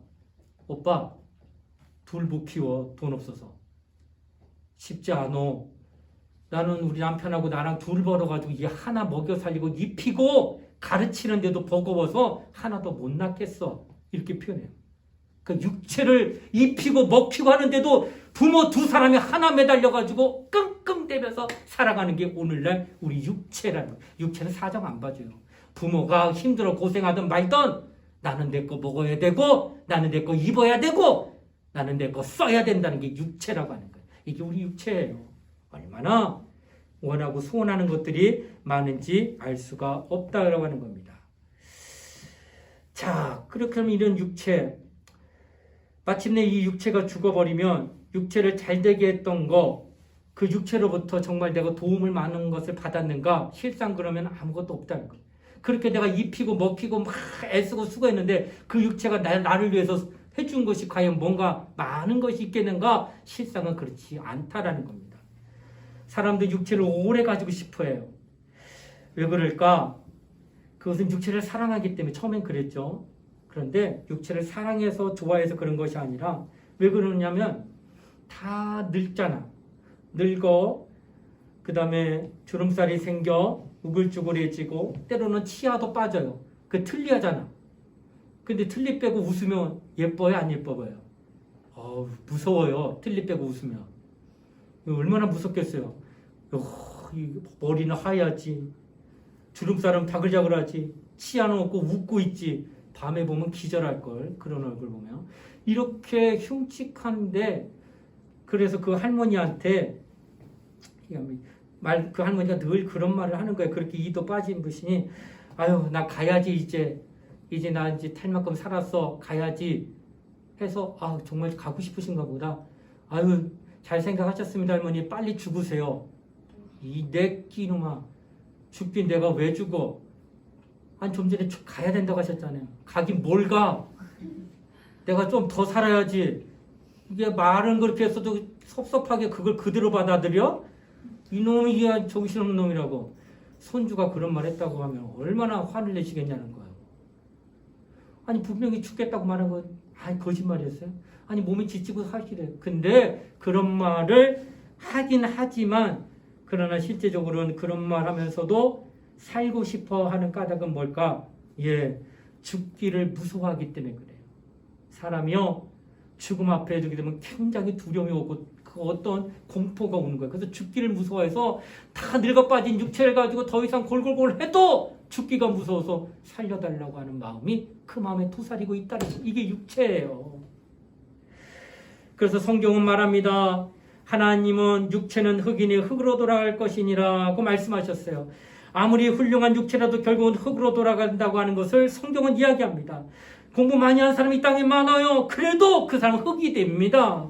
오빠 둘 못 키워. 돈 없어서. 쉽지 않어. 나는 우리 남편하고 나랑 둘 벌어가지고 이 하나 먹여 살리고 입히고 가르치는데도 버거워서 하나도 못 낳겠어. 이렇게 표현해요. 그 육체를 입히고 먹히고 하는데도 부모 2사람이 하나 매달려가지고 끙끙대면서 살아가는 게 오늘날 우리 육체라는 거예요. 육체는 사정 안 봐줘요. 부모가 힘들어 고생하든 말든 나는 내 거 먹어야 되고 나는 내 거 입어야 되고 나는 내 거 써야 된다는 게 육체라고 하는 거예요. 이게 우리 육체예요. 얼마나 원하고 소원하는 것들이 많은지 알 수가 없다라고 하는 겁니다. 자, 그렇게 하면 이런 육체, 마침내 이 육체가 죽어버리면 육체를 잘되게 했던 거, 그 육체로부터 정말 내가 도움을 많은 것을 받았는가? 실상 그러면 아무것도 없다는 거예요. 그렇게 내가 입히고 먹히고 막 애쓰고 수고했는데 그 육체가 나를 위해서 해준 것이 과연 뭔가 많은 것이 있겠는가? 실상은 그렇지 않다라는 겁니다. 사람들 육체를 오래 가지고 싶어 해요. 왜 그럴까? 그것은 육체를 사랑하기 때문에 처음엔 그랬죠. 그런데 육체를 사랑해서 좋아해서 그런 것이 아니라 왜 그러냐면 다 늙잖아. 늙어. 그 다음에 주름살이 생겨 우글쭈글해지고 때로는 치아도 빠져요. 그 틀리하잖아. 근데 틀니 빼고 웃으면 예뻐요? 안 예뻐 보여요? 무서워요. 틀니 빼고 웃으면. 얼마나 무섭겠어요. 머리는 하얗지. 주름살은 바글자글하지. 치아는 없고 웃고 있지. 밤에 보면 기절할걸. 그런 얼굴 보면. 이렇게 흉측한데 그래서 그 할머니한테 그 할머니가 늘 그런 말을 하는 거예요. 그렇게 이도 빠진 분이 아유 나 가야지 이제 나 이제 탈 만큼 살았어 가야지 해서 정말 가고 싶으신가 보다. 아유 잘 생각하셨습니다 할머니 빨리 죽으세요. 이 내 끼놈아 죽긴 내가 왜 죽어? 아니 좀 전에 가야 된다고 하셨잖아요. 가긴 뭘 가? 내가 좀 더 살아야지. 이게 말은 그렇게 했어도 섭섭하게 그걸 그대로 받아들여? 이놈이 정신없는 놈이라고. 손주가 그런 말 했다고 하면 얼마나 화를 내시겠냐는 거예요. 아니 분명히 죽겠다고 말한 건 거짓말이었어요. 아니 몸이 지치고 사실이에요. 근데 그런 말을 하긴 하지만 그러나 실제적으로는 그런 말 하면서도 살고 싶어 하는 까닭은 뭘까? 죽기를 무서워하기 때문에 그래요. 사람이요 죽음 앞에 두게 되면 굉장히 두려움이 오고 그 어떤 공포가 오는 거예요. 그래서 죽기를 무서워해서 다 늙어 빠진 육체를 가지고 더 이상 골골골 해도 죽기가 무서워서 살려달라고 하는 마음이 그 마음에 도사리고 있다는 거. 이게 육체예요. 그래서 성경은 말합니다. 하나님은 육체는 흙이니 흙으로 돌아갈 것이니라고 말씀하셨어요. 아무리 훌륭한 육체라도 결국은 흙으로 돌아간다고 하는 것을 성경은 이야기합니다. 공부 많이 한 사람이 이 땅에 많아요. 그래도 그 사람은 흙이 됩니다.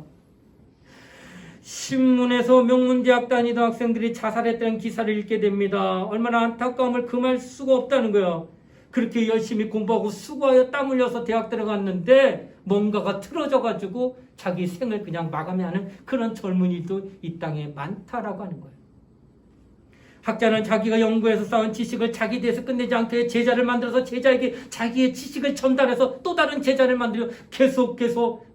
신문에서 명문대학 다니던 학생들이 자살했다는 기사를 읽게 됩니다. 얼마나 안타까움을 금할 수가 없다는 거예요. 그렇게 열심히 공부하고 수고하여 땀 흘려서 대학 들어갔는데 뭔가가 틀어져가지고 자기 생을 그냥 마감해하는 그런 젊은이도 이 땅에 많다라고 하는 거예요. 학자는 자기가 연구해서 쌓은 지식을 자기 대해서 끝내지 않게 제자를 만들어서 제자에게 자기의 지식을 전달해서 또 다른 제자를 만들어 계속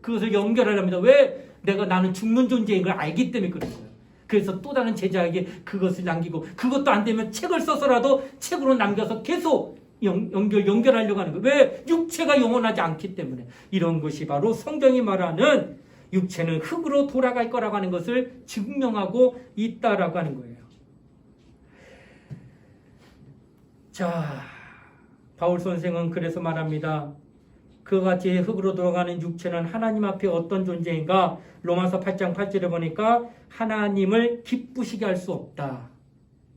그것을 연결하랍니다. 왜? 나는 죽는 존재인 걸 알기 때문에 그런 거예요. 그래서 또 다른 제자에게 그것을 남기고 그것도 안 되면 책을 써서라도 책으로 남겨서 계속 연결하려고 하는 거예요. 왜? 육체가 영원하지 않기 때문에. 이런 것이 바로 성경이 말하는 육체는 흙으로 돌아갈 거라고 하는 것을 증명하고 있다라고 하는 거예요. 자, 바울 선생은 그래서 말합니다. 그와 같이 흙으로 돌아가는 육체는 하나님 앞에 어떤 존재인가? 로마서 8장 8절에 보니까 하나님을 기쁘시게 할 수 없다.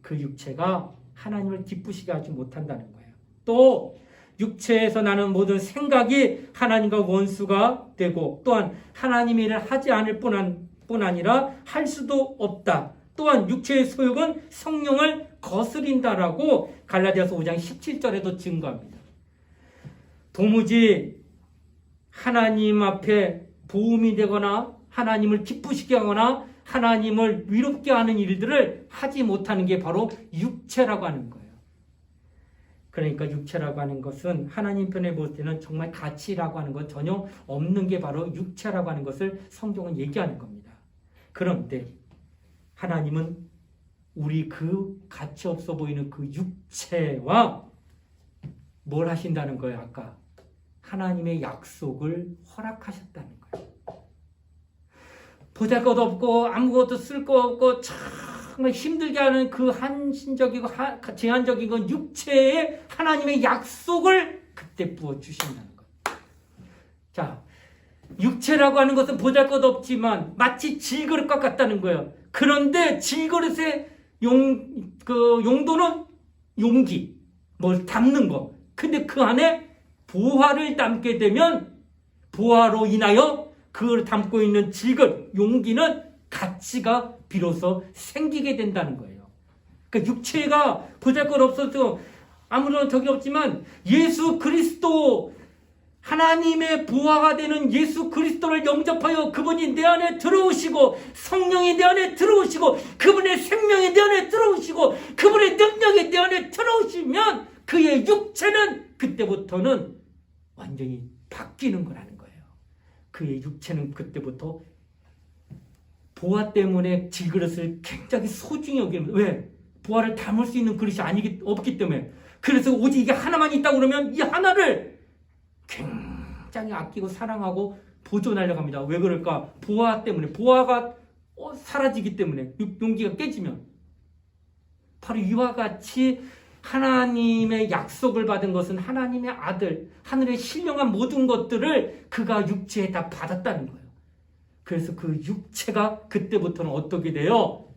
그 육체가 하나님을 기쁘시게 하지 못한다는 거예요. 또 육체에서 나는 모든 생각이 하나님과 원수가 되고 또한 하나님의 일을 하지 않을 뿐 아니라 할 수도 없다. 또한 육체의 소욕은 성령을 거스린다라고 갈라디아서 5장 17절에도 증거합니다. 도무지 하나님 앞에 도움이 되거나 하나님을 기쁘시게 하거나 하나님을 위롭게 하는 일들을 하지 못하는 게 바로 육체라고 하는 거예요. 그러니까 육체라고 하는 것은 하나님 편에 볼 때는 정말 가치라고 하는 건 전혀 없는 게 바로 육체라고 하는 것을 성경은 얘기하는 겁니다. 그런데 하나님은 우리 그 가치 없어 보이는 그 육체와 뭘 하신다는 거예요? 아까 하나님의 약속을 허락하셨다는 거예요. 보잘것없고 아무것도 쓸 거 없고 정말 힘들게 하는 그 한신적이고 제한적인 건 육체에 하나님의 약속을 그때 부어주신다는 거예요. 자, 육체라고 하는 것은 보잘것없지만 마치 질그릇과 같다는 거예요. 그런데 질그릇의 용도는 용기, 뭘 담는 거. 근데 그 안에 보화를 담게 되면 보화로 인하여 그걸 담고 있는 질그릇, 용기는 가치가 비로소 생기게 된다는 거예요. 그러니까 육체가 보잘것없어도 아무런 적이 없지만 예수 그리스도 하나님의 보화가 되는 예수 그리스도를 영접하여 그분이 내 안에 들어오시고 성령이 내 안에 들어오시고 그분의 생명이 내 안에 들어오시고 그분의 능력이 내 안에 들어오시면 그의 육체는 그때부터는 완전히 바뀌는 거라는 거예요. 그의 육체는 그때부터 보화 때문에 질그릇을 굉장히 소중히 여깁니다. 왜? 보화를 담을 수 있는 그릇이 없기 때문에. 그래서 오직 이게 하나만 있다고 그러면 이 하나를 굉장히 아끼고 사랑하고 보존하려고 합니다. 왜 그럴까? 보화 때문에. 보화가 사라지기 때문에. 용기가 깨지면. 바로 이와 같이 하나님의 약속을 받은 것은 하나님의 아들, 하늘의 신령한 모든 것들을 그가 육체에 다 받았다는 거예요. 그래서 그 육체가 그때부터는 어떻게 돼요?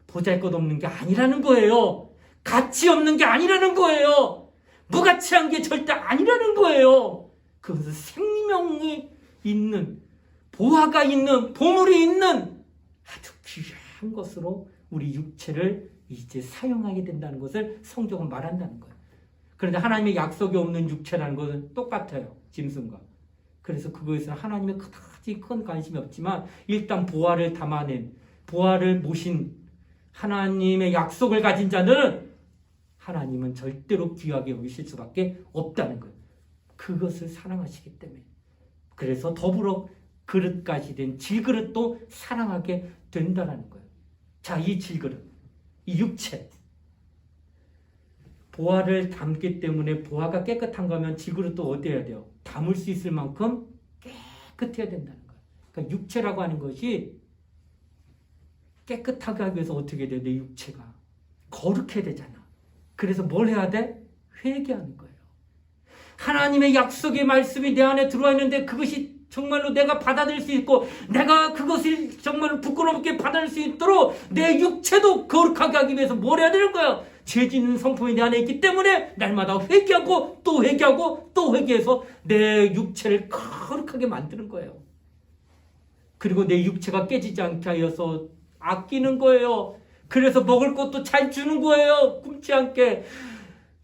보잘것없는 게 아니라는 거예요. 가치 없는 게 아니라는 거예요. 무가치한 게 절대 아니라는 거예요. 그것은 생명이 있는, 보화가 있는, 보물이 있는 아주 귀한 것으로 우리 육체를 이제 사용하게 된다는 것을 성경은 말한다는 거예요. 그런데 하나님의 약속이 없는 육체라는 것은 똑같아요. 짐승과. 그래서 그것은 하나님의 그다지 큰 관심이 없지만 일단 보화를 담아낸, 보화를 모신 하나님의 약속을 가진 자는 하나님은 절대로 귀하게 여기실 수밖에 없다는 거예요. 그것을 사랑하시기 때문에. 그래서 더불어 그릇까지 된 질그릇도 사랑하게 된다는 거예요. 자, 이 질그릇, 이 육체, 보화를 담기 때문에 보화가 깨끗한 거면 질그릇도 어때야 돼요? 담을 수 있을 만큼 깨끗해야 된다는 거예요. 그러니까 육체라고 하는 것이 깨끗하게 하기 위해서 어떻게 돼요? 내 육체가 거룩해야 되잖아. 그래서 뭘 해야 돼? 회개하는 거예요. 하나님의 약속의 말씀이 내 안에 들어와 있는데 그것이 정말로 내가 받아들일 수 있고 내가 그것을 정말 부끄럽게 받아들일 수 있도록 내 육체도 거룩하게 하기 위해서 뭘 해야 되는 거야? 죄 짓는 성품이 내 안에 있기 때문에 날마다 회개하고 또 회개하고 또 회개해서 내 육체를 거룩하게 만드는 거예요. 그리고 내 육체가 깨지지 않게 하여서 아끼는 거예요. 그래서 먹을 것도 잘 주는 거예요. 굶지 않게.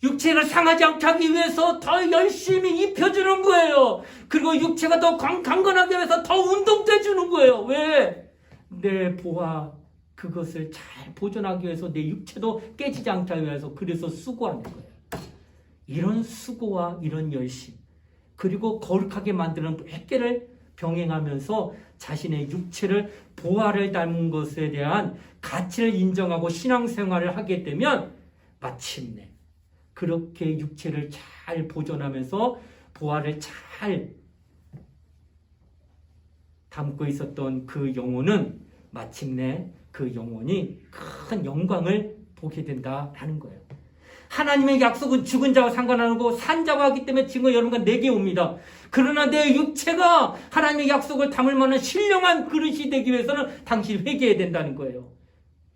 육체를 상하지 않게 하기 위해서 더 열심히 입혀주는 거예요. 그리고 육체가 더 강건하게 위해서 더 운동도 해주는 거예요. 왜? 내 보아 그것을 잘 보존하기 위해서 내 육체도 깨지지 않게 하기 위해서 그래서 수고하는 거예요. 이런 수고와 이런 열심 그리고 거룩하게 만드는 회개를 병행하면서 자신의 육체를 보아를 닮은 것에 대한 가치를 인정하고 신앙생활을 하게 되면 마침내 그렇게 육체를 잘 보존하면서 보아를 잘 담고 있었던 그 영혼은 마침내 그 영혼이 큰 영광을 보게 된다라는 거예요. 하나님의 약속은 죽은 자와 상관하고 산 자와 하기 때문에 지금 여러분과 내게 옵니다. 그러나 내 육체가 하나님의 약속을 담을 만한 신령한 그릇이 되기 위해서는 당신이 회개해야 된다는 거예요.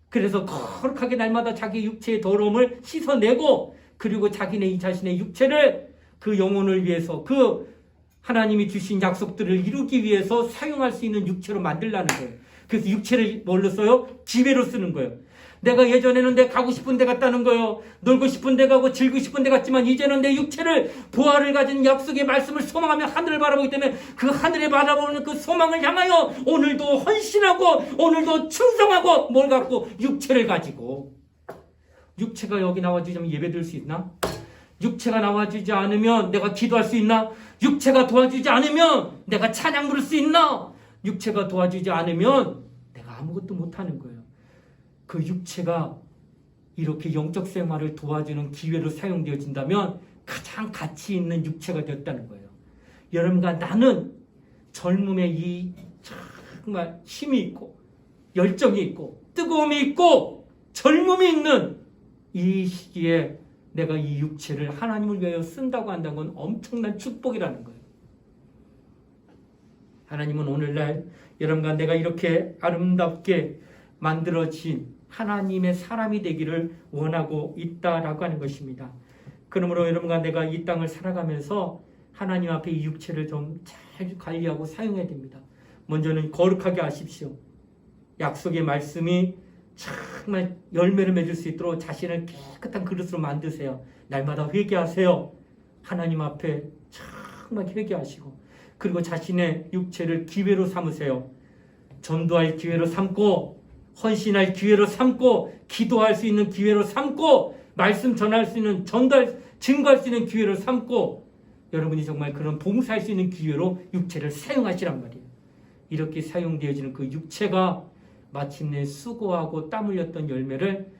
그래서 거룩하게 날마다 자기 육체의 더러움을 씻어내고 그리고 자기네 자신의 육체를 그 영혼을 위해서 그 하나님이 주신 약속들을 이루기 위해서 사용할 수 있는 육체로 만들라는 거예요. 그래서 육체를 뭘로 써요? 기회로 쓰는 거예요. 내가 예전에는 내 가고 싶은 데 갔다는 거예요. 놀고 싶은 데 가고 즐기고 싶은 데 갔지만 이제는 내 육체를 보화를 가진 약속의 말씀을 소망하며 하늘을 바라보기 때문에 그 하늘에 바라보는 그 소망을 향하여 오늘도 헌신하고 오늘도 충성하고 뭘 갖고 육체를 가지고 육체가 여기 나와주자면 예배드릴 수 있나? 육체가 나와주지 않으면 내가 기도할 수 있나? 육체가 도와주지 않으면 내가 찬양 부를 수 있나? 육체가 도와주지 않으면 내가 아무것도 못하는 거예요. 그 육체가 이렇게 영적 생활을 도와주는 기회로 사용되어진다면 가장 가치 있는 육체가 되었다는 거예요. 여러분과 나는 젊음에 이 정말 힘이 있고 열정이 있고 뜨거움이 있고 젊음이 있는 이 시기에 내가 이 육체를 하나님을 위하여 쓴다고 한다는 건 엄청난 축복이라는 거예요. 하나님은 오늘날 여러분과 내가 이렇게 아름답게 만들어진 하나님의 사람이 되기를 원하고 있다라고 하는 것입니다. 그러므로 여러분과 내가 이 땅을 살아가면서 하나님 앞에 이 육체를 좀 잘 관리하고 사용해야 됩니다. 먼저는 거룩하게 하십시오. 약속의 말씀이 정말 열매를 맺을 수 있도록 자신을 깨끗한 그릇으로 만드세요. 날마다 회개하세요. 하나님 앞에 정말 회개하시고 그리고 자신의 육체를 기회로 삼으세요. 전도할 기회로 삼고 헌신할 기회로 삼고 기도할 수 있는 기회로 삼고 말씀 전할 수 있는 증거할 수 있는 기회로 삼고 여러분이 정말 그런 봉사할 수 있는 기회로 육체를 사용하시란 말이에요. 이렇게 사용되어지는 그 육체가 마침내 수고하고 땀 흘렸던 열매를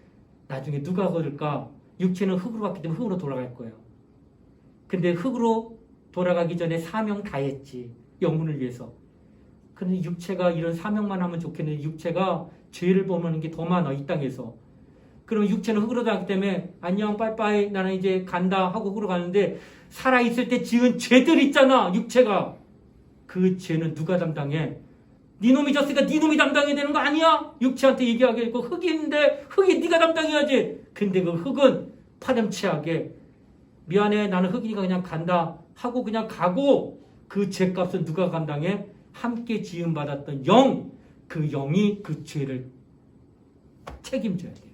나중에 누가 거둘까? 육체는 흙으로 갔기 때문에 흙으로 돌아갈 거예요. 근데 흙으로 돌아가기 전에 사명 다 했지. 영혼을 위해서. 그런데 육체가 이런 사명만 하면 좋겠는데 육체가 죄를 범하는 게 더 많아 이 땅에서. 그러면 육체는 흙으로 가기 때문에 안녕 빠이빠이 나는 이제 간다 하고 흙으로 가는데 살아있을 때 지은 죄들 있잖아 육체가. 그 죄는 누가 담당해? 네 놈이 졌으니까 네 놈이 담당해야 되는 거 아니야? 육체한테 얘기하겠고 흙인데 흙이 네가 담당해야지. 근데 그 흙은 파렴치하게 미안해 나는 흙이니까 그냥 간다 하고 그냥 가고 그 죄값은 누가 감당해? 함께 지음받았던 영, 그 영이 그 죄를 책임져야 돼요.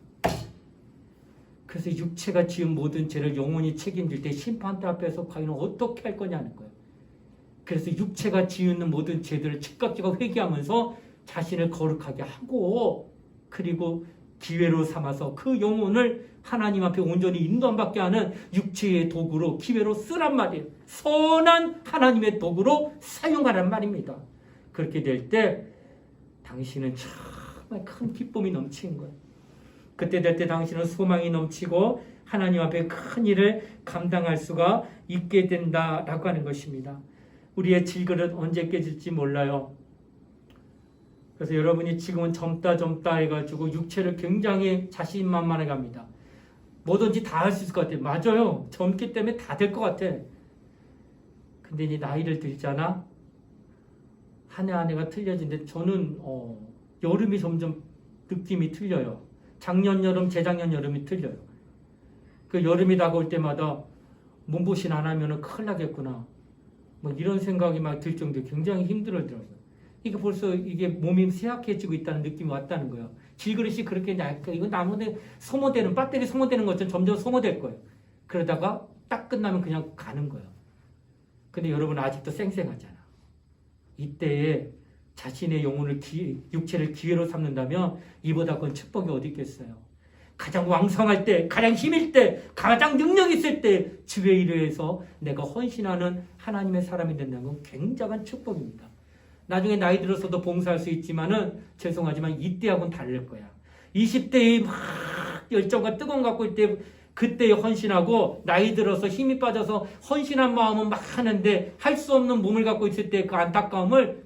그래서 육체가 지은 모든 죄를 영혼이 책임질 때 심판대 앞에서 과연 어떻게 할 거냐는 거예요. 그래서 육체가 지은 모든 죄들을 즉각적으로 회개하면서 자신을 거룩하게 하고 그리고 기회로 삼아서 그 영혼을 하나님 앞에 온전히 인도받게 하는 육체의 도구로 기회로 쓰란 말이에요. 선한 하나님의 도구로 사용하란 말입니다. 그렇게 될 때 당신은 정말 큰 기쁨이 넘치는 거예요. 그때 될 때 당신은 소망이 넘치고 하나님 앞에 큰 일을 감당할 수가 있게 된다라고 하는 것입니다. 우리의 질그릇 언제 깨질지 몰라요. 그래서 여러분이 지금은 젊다 해가지고 육체를 굉장히 자신만만해 갑니다. 뭐든지 다 할 수 있을 것 같아. 맞아요. 젊기 때문에 다 될 것 같아. 근데 이제 나이를 들잖아. 한 해 한 해가 틀려지는데 저는 여름이 점점 느낌이 틀려요. 작년 여름, 재작년 여름이 틀려요. 그 여름이 다가올 때마다 몸보신 안 하면은 큰일 나겠구나. 뭐 이런 생각이 막 들 정도로 굉장히 힘들어요. 이게 벌써 이게 몸이 쇠약해지고 있다는 느낌이 왔다는 거예요. 질그릇이 그렇게 얇게 이건 나무에 소모되는 배터리 소모되는 것처럼 점점 소모될 거예요. 그러다가 딱 끝나면 그냥 가는 거예요. 근데 여러분 아직도 쌩쌩하잖아. 이때에 자신의 영혼을 육체를 기회로 삼는다면 이보다 큰 축복이 어디 있겠어요. 가장 왕성할 때, 가장 힘일 때, 가장 능력 있을 때 주의 일을 위해서 내가 헌신하는 하나님의 사람이 된다는 건 굉장한 축복입니다. 나중에 나이 들어서도 봉사할 수 있지만은 죄송하지만 이때하고는 다를 거야. 20대의 막 열정과 뜨거움 갖고 있을 때 그때에 헌신하고 나이 들어서 힘이 빠져서 헌신한 마음은 막 하는데 할 수 없는 몸을 갖고 있을 때 그 안타까움을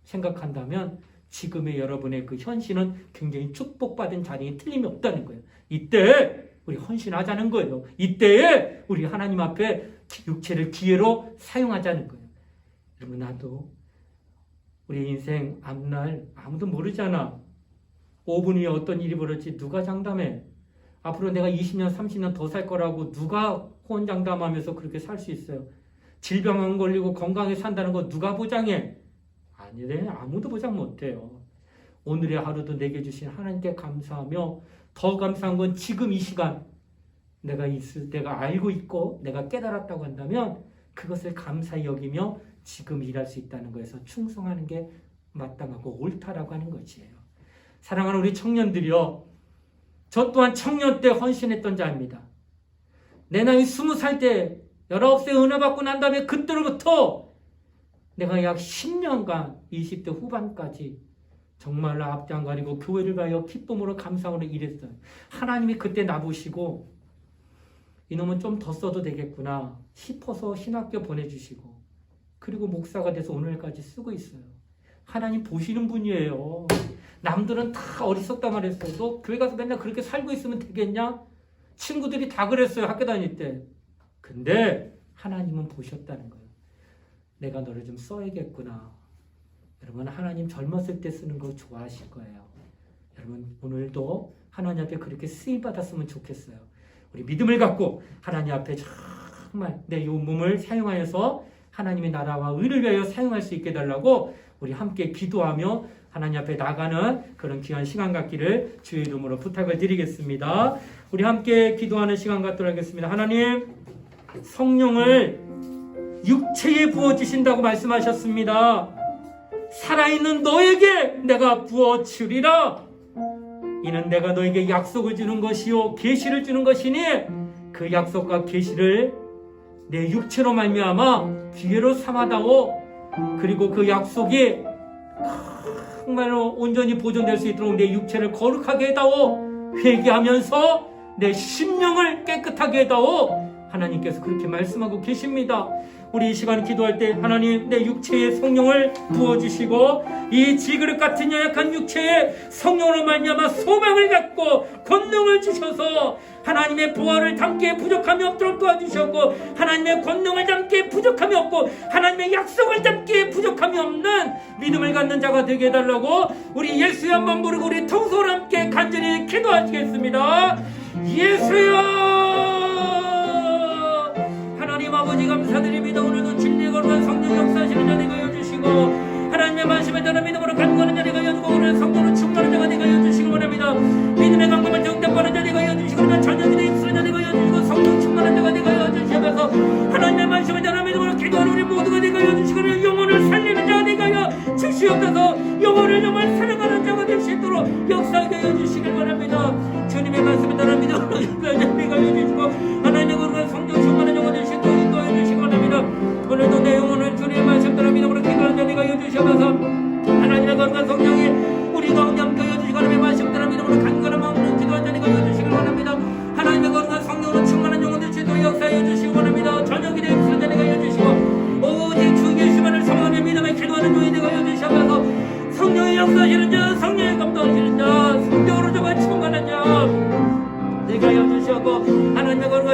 생각한다면 지금의 여러분의 그 현신은 굉장히 축복받은 자리에 틀림이 없다는 거예요. 이때 우리 헌신하자는 거예요. 이때에 우리 하나님 앞에 육체를 기회로 사용하자는 거예요. 여러분 나도 우리 인생 앞날 아무도 모르잖아. 5분 후에 어떤 일이 벌어질지 누가 장담해. 앞으로 내가 20년 30년 더 살 거라고 누가 호언장담하면서 그렇게 살 수 있어요. 질병 안 걸리고 건강하게 산다는 거 누가 보장해. 아니래. 아무도 보장 못해요. 오늘의 하루도 내게 주신 하나님께 감사하며 더 감사한 건 지금 이 시간 내가 알고 있고 내가 깨달았다고 한다면 그것을 감사히 여기며 지금 일할 수 있다는 거에서 충성하는 게 마땅하고 옳다라고 하는 것이에요. 사랑하는 우리 청년들이요. 저 또한 청년 때 헌신했던 자입니다. 내 나이 20살 때 19세 은혜 받고 난 다음에 그때로부터 내가 약 10년간 20대 후반까지 정말로 앞장 가리고 교회를 가여 기쁨으로 감사함으로 일했어요. 하나님이 그때 나보시고 이놈은 좀 더 써도 되겠구나 싶어서 신학교 보내주시고 그리고 목사가 돼서 오늘까지 쓰고 있어요. 하나님 보시는 분이에요. 남들은 다 어리석다 말했어. 너 교회 가서 맨날 그렇게 살고 있으면 되겠냐? 친구들이 다 그랬어요. 학교 다닐 때. 근데 하나님은 보셨다는 거예요. 내가 너를 좀 써야겠구나. 여러분 하나님 젊었을 때 쓰는 거 좋아하실 거예요. 여러분 오늘도 하나님 앞에 그렇게 쓰임 받았으면 좋겠어요. 우리 믿음을 갖고 하나님 앞에 정말 내 이 몸을 사용하여서 하나님의 나라와 의를 위하여 사용할 수 있게 해달라고 우리 함께 기도하며 하나님 앞에 나가는 그런 귀한 시간 갖기를 주의 이름으로 부탁을 드리겠습니다. 우리 함께 기도하는 시간 갖도록 하겠습니다. 하나님 성령을 육체에 부어주신다고 말씀하셨습니다. 살아있는 너에게 내가 부어주리라. 이는 내가 너에게 약속을 주는 것이요 계시를 주는 것이니 그 약속과 계시를 내 육체로 말미암아 기회로 삼아다오. 그리고 그 약속이 정말로 온전히 보존될 수 있도록 내 육체를 거룩하게 해다오. 회개하면서 내 심령을 깨끗하게 해다오. 하나님께서 그렇게 말씀하고 계십니다. 우리 이 시간 기도할 때 하나님 내 육체에 성령을 부어주시고 이 지그릇 같은 연약한 육체에 성령으로 말미암아 소망을 갖고 권능을 주셔서 하나님의 보화를 담기에 부족함이 없도록 도와주셨고 하나님의 권능을 담기에 부족함이 없고 하나님의 약속을 담기에 부족함이 없는 믿음을 갖는 자가 되게 해달라고 우리 예수의 한번 부르고 우리 통솔 함께 간절히 기도하시겠습니다. 예수여 하나님 아버지 감사드립니다. 오늘도 진리의 거룩한 성령 역사하시는 자 되게 해주시고 하나님의 말씀에 따라 믿음으로 간구하는 자 되게 해주고 오늘 성도로 충만한 자가 되게 해주시기 원합니다. 믿음의 강건을 정답하는 자 되게 해주시고 그러나 전쟁들의 입술의 자 되게 해주시고 성령 충만한 자가 되게 해주시면서 하나님의 말씀에 따라 믿음으로 기도하는 우리 모두가 되게 해주시고 영혼을 살리는 자가 되게 해주시옵소서. 영혼을 정말 사랑하는 자가 될 수 있도록 역사하게 해주시길 바랍니다. 주님의 말씀에 따라 믿음으로 되게 해주시고 하나님의 거룩한 성령 충만한 자가 될 수 있도록 인도해주시기 바랍니다. 오늘도 내 영혼을 주님의 말씀 따라 믿음으로 기도하는 자 되게 해주시옵소서. 하나님의 거룩한 성령이 우리 가운데 함께 해주시고 하나님의 말씀 따라 믿음으로 간절한 마음으로 기도하는 자 되게 해주시길 바랍니다. 하나님의 거룩한 성령으로 충만한 영혼들 주도 역사해 주시기 원합니다. 저녁이 되어 있는 자 되게 해주시고 오직 주 예수만을 사모하며 믿음에 기도하는 종이 되게 해주시옵소서. 성령의 역사하시는 자 성령의 감동하시는 자 성령으로 저가 충만한 자 내가 해주시고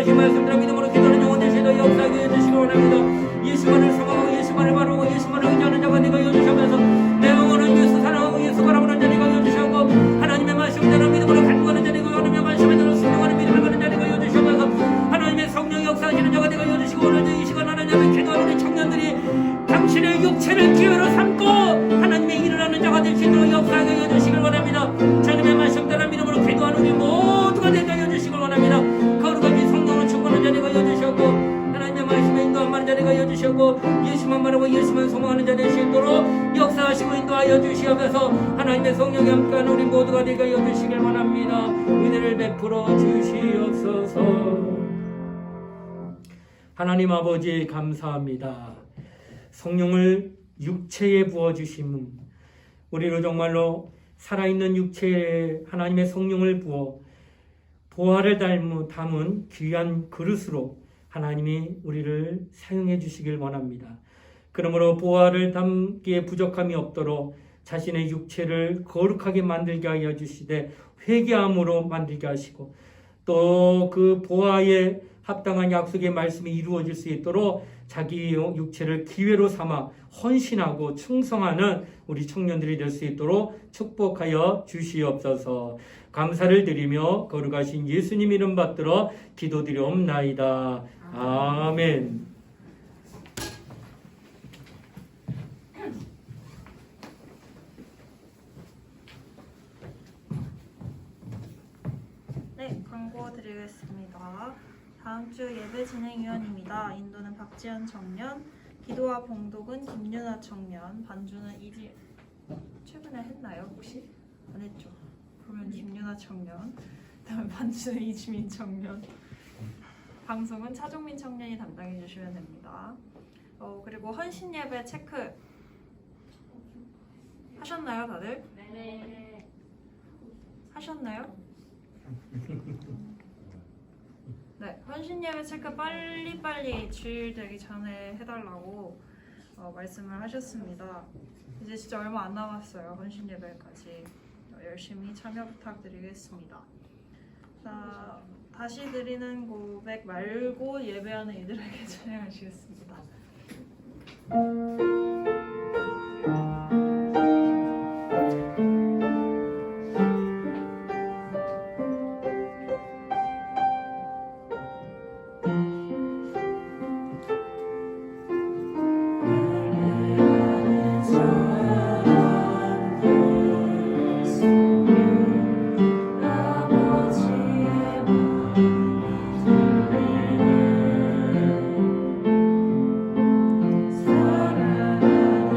하신 말씀대로 믿음으로 기도하는 영혼 되시도 역사하게 해주시기 원합니다. 예수만을 사랑하고 예수만을 바라고 예수만을 의지하는 자가 되게 해주시면서 내 영혼은 예수 사랑하고 예수 바라보는 자리가 해주시고 하나님의 말씀대로 믿음으로 간구하는 자리가 하나님의 말씀대로 순종하는 믿음을 가는 자리가 해주시면서 하나님의 성령 역사하시는 자가 되게 해주시고 오늘도 이 시간 하나님의 기도하는 우리 청년들이 당신의 육체를 기회로 삼고 하나님의 일을 하는 자가 될 수 있도록 역사하게 해주시길 원합니다. 주님의 말씀대로 믿음으로 기도하는 우리 모두가 되게 해주시길 원합니다. 거룩하신 성령을 충만한 자리가 해주셨고 하나님의 말씀에 인도하는 자리가 해주셨고 예수만 말하고 예수만 소망하는 자 될 수 있도록 역사하시고 인도하여 주시옵소서. 하나님의 성령이 함께하는 우리 모두가 되게 해주시길 원합니다. 은혜를 베풀어 주시옵소서. 하나님 아버지 감사합니다. 성령을 육체에 부어주심은 우리로 정말로 살아있는 육체에 하나님의 성령을 부어 보화를 담은 귀한 그릇으로 하나님이 우리를 사용해 주시길 원합니다. 그러므로 보화를 담기에 부족함이 없도록 자신의 육체를 거룩하게 만들게 하여 주시되 회개함으로 만들게 하시고 또 그 보화에 합당한 약속의 말씀이 이루어질 수 있도록 자기 육체를 기회로 삼아 헌신하고 충성하는 우리 청년들이 될 수 있도록 축복하여 주시옵소서. 감사를 드리며 거룩하신 예수님 이름 받들어 기도드리옵나이다. 아멘. 네, 광고 드리겠습니다. 다음 주 예배 진행위원입니다. 인도는 박지현 청년, 기도와 봉독은 김윤아 청년, 반주는 최근에 했나요 혹시? 안 했죠? 그러면 김윤아 청년, 그다음에 반주는 이지민 청년, 방송은 차종민 청년이 담당해 주시면 됩니다. 그리고 헌신 예배 체크 하셨나요 다들? 네. 하셨나요? 네, 헌신 예배 체크 빨리빨리 주일 되기 전에 해달라고 말씀을 하셨습니다. 이제 진짜 얼마 안 남았어요. 헌신 예배까지 열심히 참여 부탁드리겠습니다. 자, 다시 드리는 고백 말고 예배하는 이들에게 찬양하시겠습니다. 사랑하는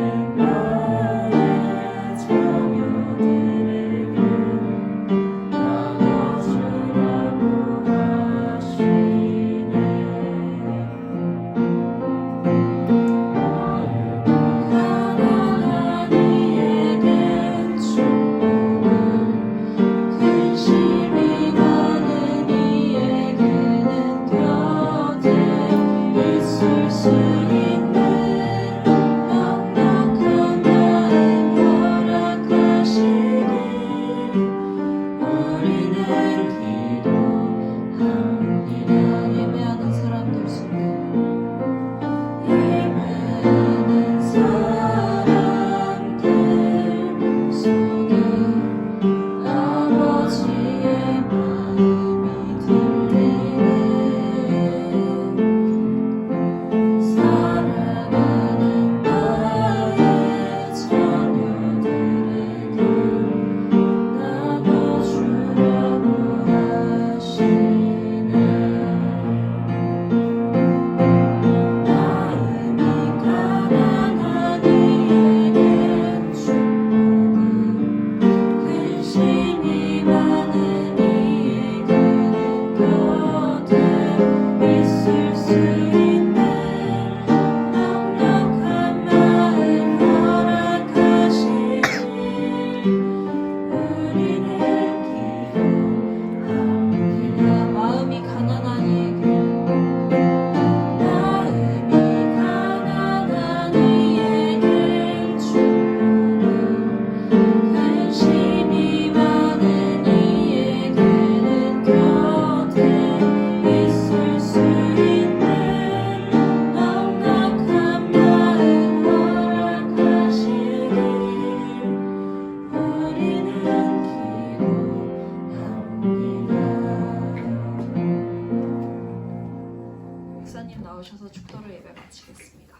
축도로 예배 마치겠습니다.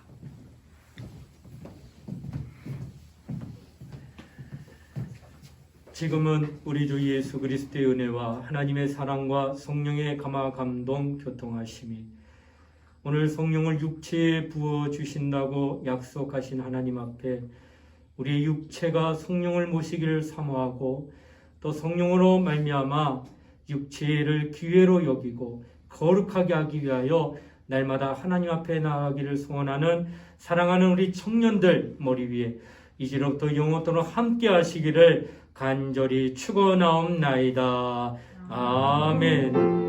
지금은 우리 주 예수 그리스도의 은혜와 하나님의 사랑과 성령의 감화 감동 교통하심이 오늘 성령을 육체에 부어 주신다고 약속하신 하나님 앞에 우리의 육체가 성령을 모시기를 사모하고 또 성령으로 말미암아 육체를 기회로 여기고 거룩하게 하기 위하여 날마다 하나님 앞에 나아가기를 소원하는 사랑하는 우리 청년들 머리 위에 이제로부터 영원토록 함께 하시기를 간절히 축원하옵나이다. 아멘.